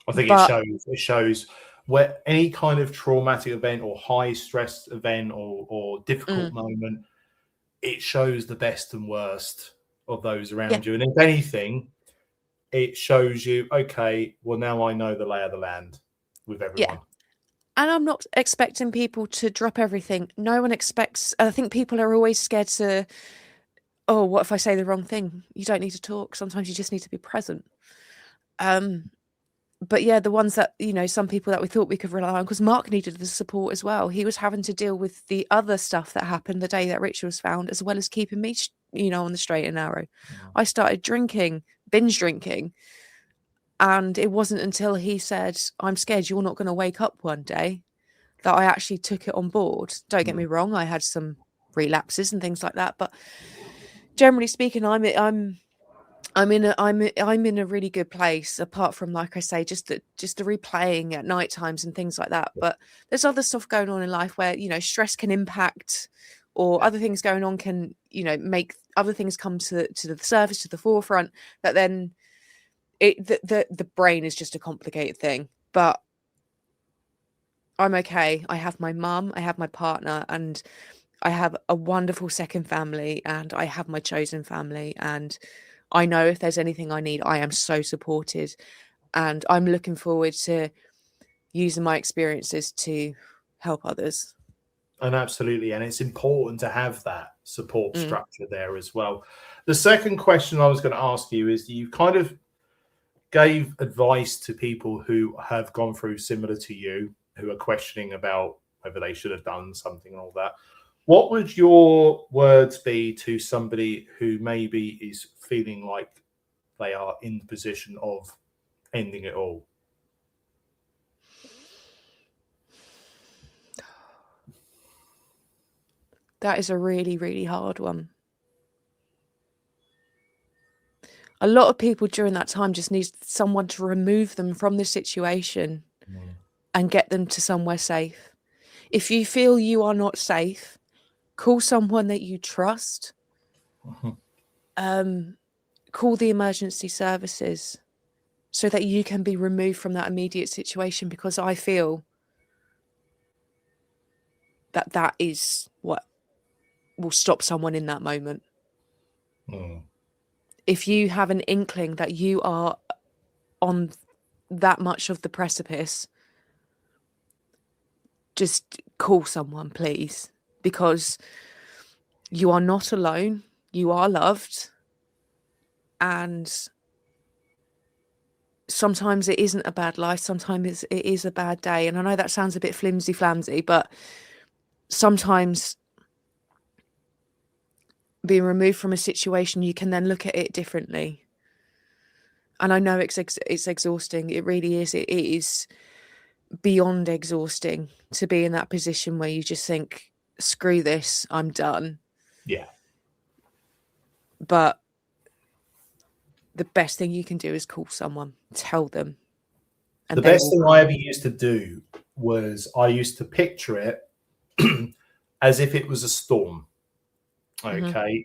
I think it shows where any kind of traumatic event or high stress event or difficult moment, it shows the best and worst of those around you. And if anything, it shows you, okay, well, now I know the lay of the land with everyone. Yeah. And I'm not expecting people to drop everything. No one expects, I think people are always scared to, oh, what if I say the wrong thing? You don't need to talk. Sometimes you just need to be present. But yeah, the ones that, you know, some people that we thought we could rely on, because Mark needed the support as well. He was having to deal with the other stuff that happened the day that Richard was found, as well as keeping me, you know, on the straight and narrow. I started drinking, binge drinking. And it wasn't until he said, I'm scared you're not going to wake up one day, that I actually took it on board. Don't get me wrong, I had some relapses and things like that, but generally speaking, I'm in a really good place, apart from, like I say, just the replaying at night times and things like that. But there's other stuff going on in life where, you know, stress can impact, or other things going on can, you know, make other things come to the surface, to the forefront, that then the brain is just a complicated thing. But I'm okay. I have my mum, I have my partner, and I have a wonderful second family, and I have my chosen family, and I know if there's anything I need, I am so supported, and I'm looking forward to using my experiences to help others. And absolutely. And it's important to have that support structure there as well. The second question I was going to ask you is, you kind of gave advice to people who have gone through similar to you, who are questioning about whether they should have done something and all that. What would your words be to somebody who maybe is feeling like they are in the position of ending it all? That is a really, really hard one. A lot of people during that time just need someone to remove them from the situation and get them to somewhere safe. If you feel you are not safe, call someone that you trust. Call the emergency services so that you can be removed from that immediate situation, because I feel that that is what will stop someone in that moment. If you have an inkling that you are on that much of the precipice, just call someone, please, because you are not alone. You are loved. And sometimes it isn't a bad life. Sometimes it is a bad day. And I know that sounds a bit flimsy-flamsy, but sometimes being removed from a situation, you can then look at it differently. And I know it's exhausting. It really is. It is beyond exhausting to be in that position where you just think, screw this, I'm done. Yeah. But the best thing you can do is call someone, tell them. And the best thing I ever used to do was I used to picture it as if it was a storm. Okay. Mm-hmm.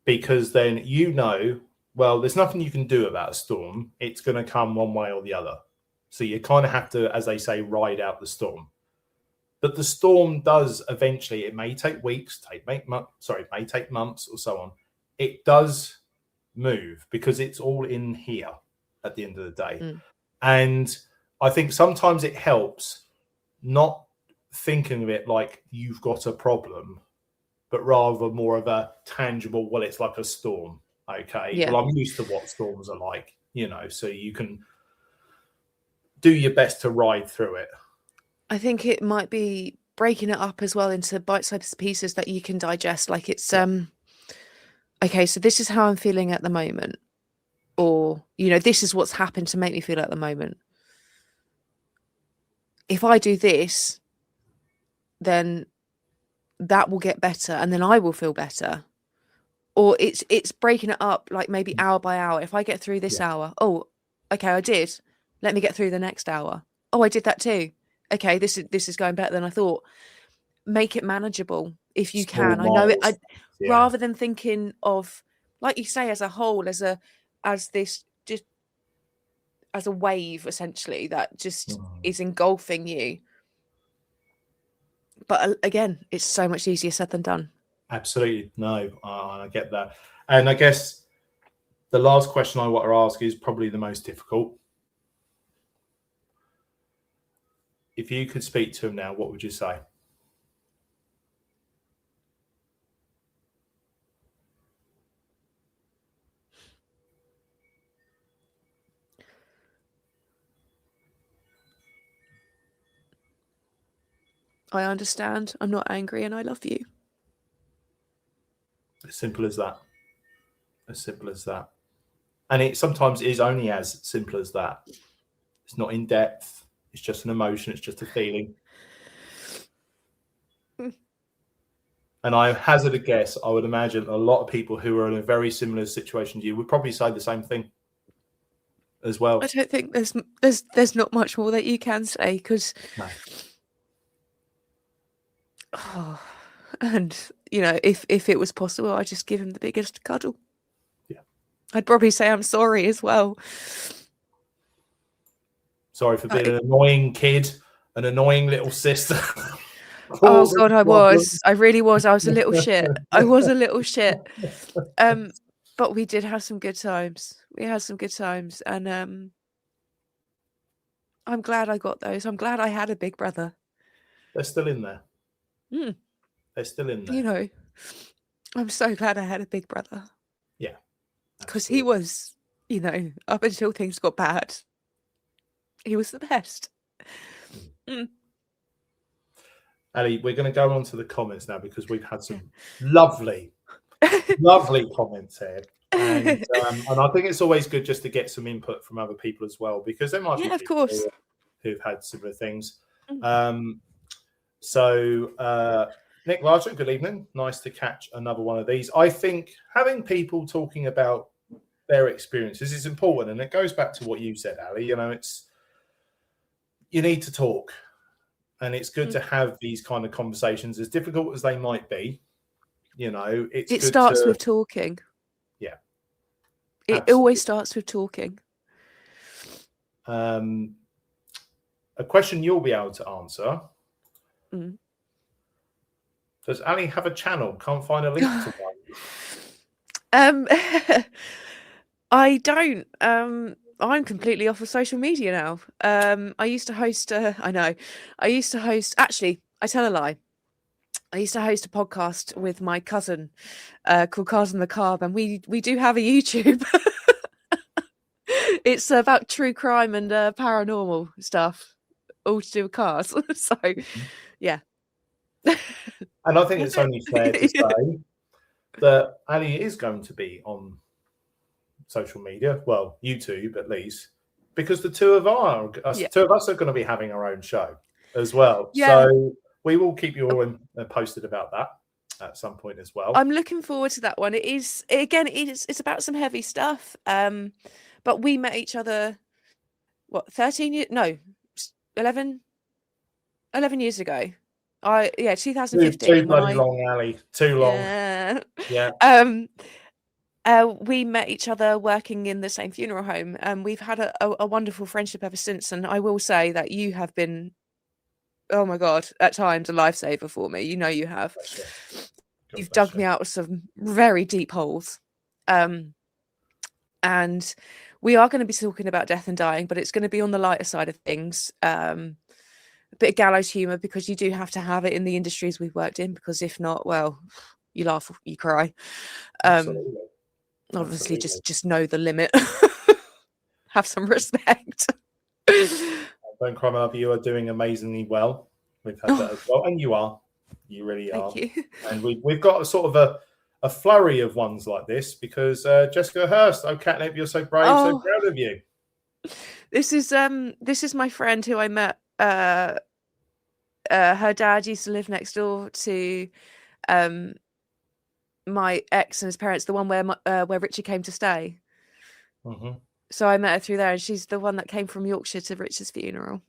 Because then well, there's nothing you can do about a storm. It's going to come one way or the other. So you kind of have to, as they say, ride out the storm. But the storm does eventually, it may take weeks, it may take months or so on. It does move because it's all in here at the end of the day. Mm. And I think sometimes it helps not thinking of it like you've got a problem, but rather more of a tangible, well, it's like a storm. Okay. Yeah. Well, I'm used to what storms are like, so you can do your best to ride through it. I think it might be breaking it up as well into bite-sized pieces that you can digest. Like it's, okay, so this is how I'm feeling at the moment. Or, this is what's happened to make me feel at the moment. If I do this, then that will get better and then I will feel better. Or it's breaking it up like maybe hour by hour. If I get through this hour, oh, okay, I did. Let me get through the next hour. Oh, I did that too. Okay, this is going better than I thought. Make it manageable if you can. I know it. Rather than thinking of, like you say, as a whole, as a wave essentially that just is engulfing you. But again, it's so much easier said than done. Absolutely. No, I get that. And I guess the last question I want to ask is probably the most difficult. If you could speak to him now, what would you say? I understand. I'm not angry and I love you. As simple as that. As simple as that. And it sometimes is only as simple as that. It's not in depth. It's just an emotion. It's just a feeling. And I hazard a guess, I would imagine a lot of people who are in a very similar situation to you would probably say the same thing as well. I don't think there's not much more that you can say because... No. Oh, and if it was possible, I'd just give him the biggest cuddle. Yeah, I'd probably say I'm sorry as well. Sorry for being an annoying kid, an annoying little sister. Oh God, I really was. I was a little shit. I was a little shit. But we did have some good times. We had some good times, and I'm glad I got those. I'm glad I had a big brother. They're still in there. They're still in there. I'm so glad I had a big brother. Yeah. Because he was, up until things got bad, he was the best. Allie, we're going to go on to the comments now because we've had some lovely comments here. And I think it's always good just to get some input from other people as well, because there might be people who've had similar things. So Nick Larger, good evening. Nice to catch another one of these. I think having people talking about their experiences is important, and it goes back to what you said, Allie. You need to talk, and it's good to have these kind of conversations, as difficult as they might be. It starts with talking. Yeah, it always starts with talking. A question you'll be able to answer. Does Allie have a channel? Can't find a link to one. I don't. I'm completely off of social media now. I used to host. Actually, I tell a lie. I used to host a podcast with my cousin called Cars on the Carb, and we do have a YouTube. It's about true crime and paranormal stuff, all to do with cars. So, yeah. And I think it's only fair to say that Ali is going to be on social media, well, YouTube at least, because the two of us are going to be having our own show as well. Yeah. So we will keep you all posted about that at some point as well. I'm looking forward to that one. It's about some heavy stuff. But we met each other, what, 13 years? No, 11 years ago. 2015. Too bloody long, Ali. Too long. Yeah. We met each other working in the same funeral home, and we've had a wonderful friendship ever since. And I will say that you have been, oh my God, at times a lifesaver for me. You know you have. You've dug me out of some very deep holes. And we are going to be talking about death and dying, but it's going to be on the lighter side of things. A bit of gallows humor, because you do have to have it in the industries we've worked in, because if not, well, you laugh, you cry. Obviously, just know the limit. Have some respect. Don't cry, my love. You are doing amazingly well. We've had that as well, and you are. You really are. Thank you. And we've got a sort of a flurry of ones like this, because Jessica Hurst, Catnip, you're so brave, so proud of you. This is my friend who I met. Her dad used to live next door to my ex and his parents, the one where Richie came to stay. Mm-hmm. So I met her through there, and she's the one that came from Yorkshire to Rich's funeral.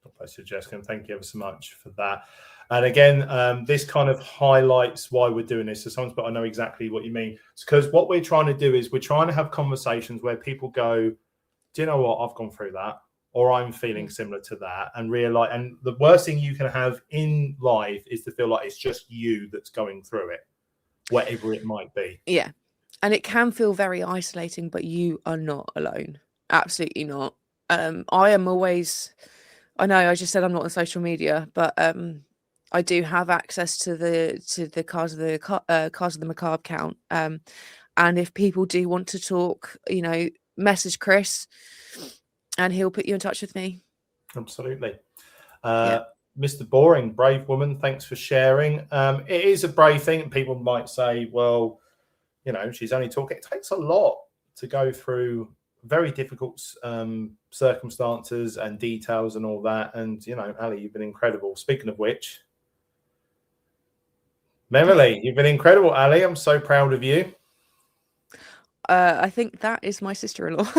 God bless you, Jessica, and thank you ever so much for that. And again, this kind of highlights why we're doing this. So sometimes, but I know exactly what you mean. It's because what we're trying to do is we're trying to have conversations where people go, do you know what? I've gone through that, or I'm feeling similar to that, and realize. And the worst thing you can have in life is to feel like it's just you that's going through it, whatever it might be. Yeah. And it can feel very isolating, but you are not alone. Absolutely not. I am always, I know I just said I'm not on social media, but I do have access to the Cars of the Macabre account. And if people do want to talk, message Chris and he'll put you in touch with me. Absolutely. Mr. Boring, brave woman, thanks for sharing. It is a brave thing. People might say, well, she's only talking. It takes a lot to go through very difficult circumstances and details and all that. And, Ali, you've been incredible. Speaking of which, Memily, you've been incredible, Ali. I'm so proud of you. I think that is my sister-in-law.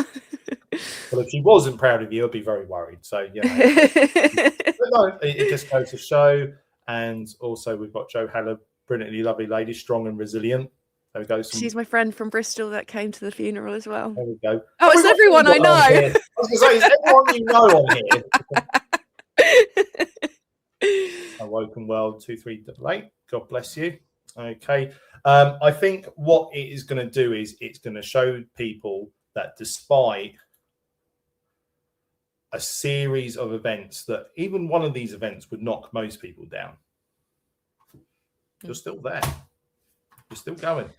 Well, if she wasn't proud of you, I'd be very worried. So, but no, it just goes to show. And also, we've got Jo Haller, brilliantly lovely lady, strong and resilient. There we go. She's my friend from Bristol that came to the funeral as well. There we go. Oh, it's everyone I know. I was going to say, it's everyone you know on here. Awoken World 2388. God bless you. Okay. I think what it is going to do is it's going to show people that despite a series of events, that even one of these events would knock most people down, you're still there. You're still going.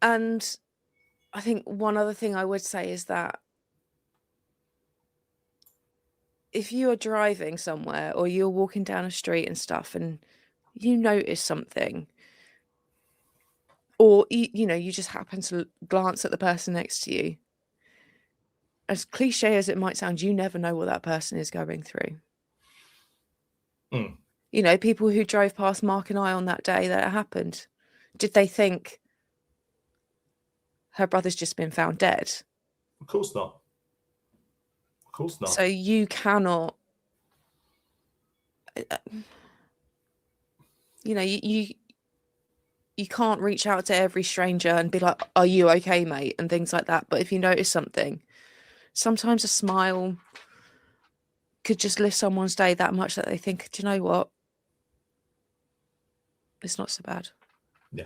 And I think one other thing I would say is that if you are driving somewhere or you're walking down a street and stuff and you notice something, or you just happen to glance at the person next to you, as cliche as it might sound, you never know what that person is going through. People who drove past Mark and I on that day that it happened, did they think her brother's just been found dead? Of course not. Of course not. So you cannot, you can't reach out to every stranger and be like, are you okay, mate? And things like that. But if you notice something, sometimes a smile could just lift someone's day that much that they think, do you know what? It's not so bad. Yeah.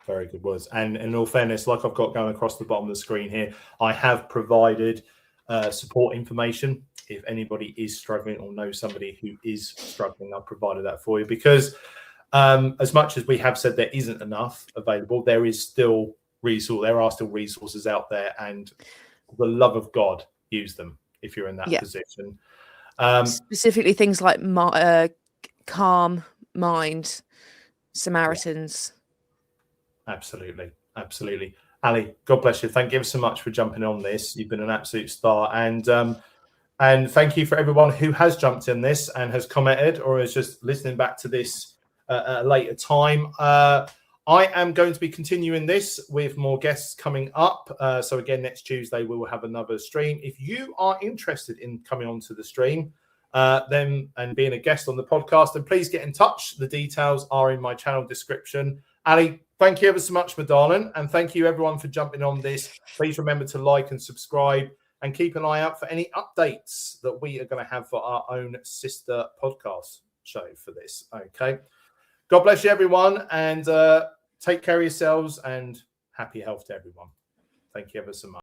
Very good words. And in all fairness, like I've got going across the bottom of the screen here, I have provided support information. If anybody is struggling or knows somebody who is struggling, I've provided that for you, because as much as we have said there isn't enough available, there is still there are still resources out there, and for the love of God, use them if you're in that position. Specifically things like Calm Mind, Samaritans. Absolutely. Ali, God bless you. Thank you so much for jumping on this. You've been an absolute star. And thank you for everyone who has jumped in this and has commented or is just listening back to this at a later time. I am going to be continuing this with more guests coming up. So again, next Tuesday, we will have another stream. If you are interested in coming onto the stream, then and being a guest on the podcast, then please get in touch. The details are in my channel description. Ali, thank you ever so much, my darling. And thank you everyone for jumping on this. Please remember to like and subscribe and keep an eye out for any updates that we are going to have for our own sister podcast show for this. Okay. God bless you, everyone. And take care of yourselves and happy health to everyone. Thank you ever so much.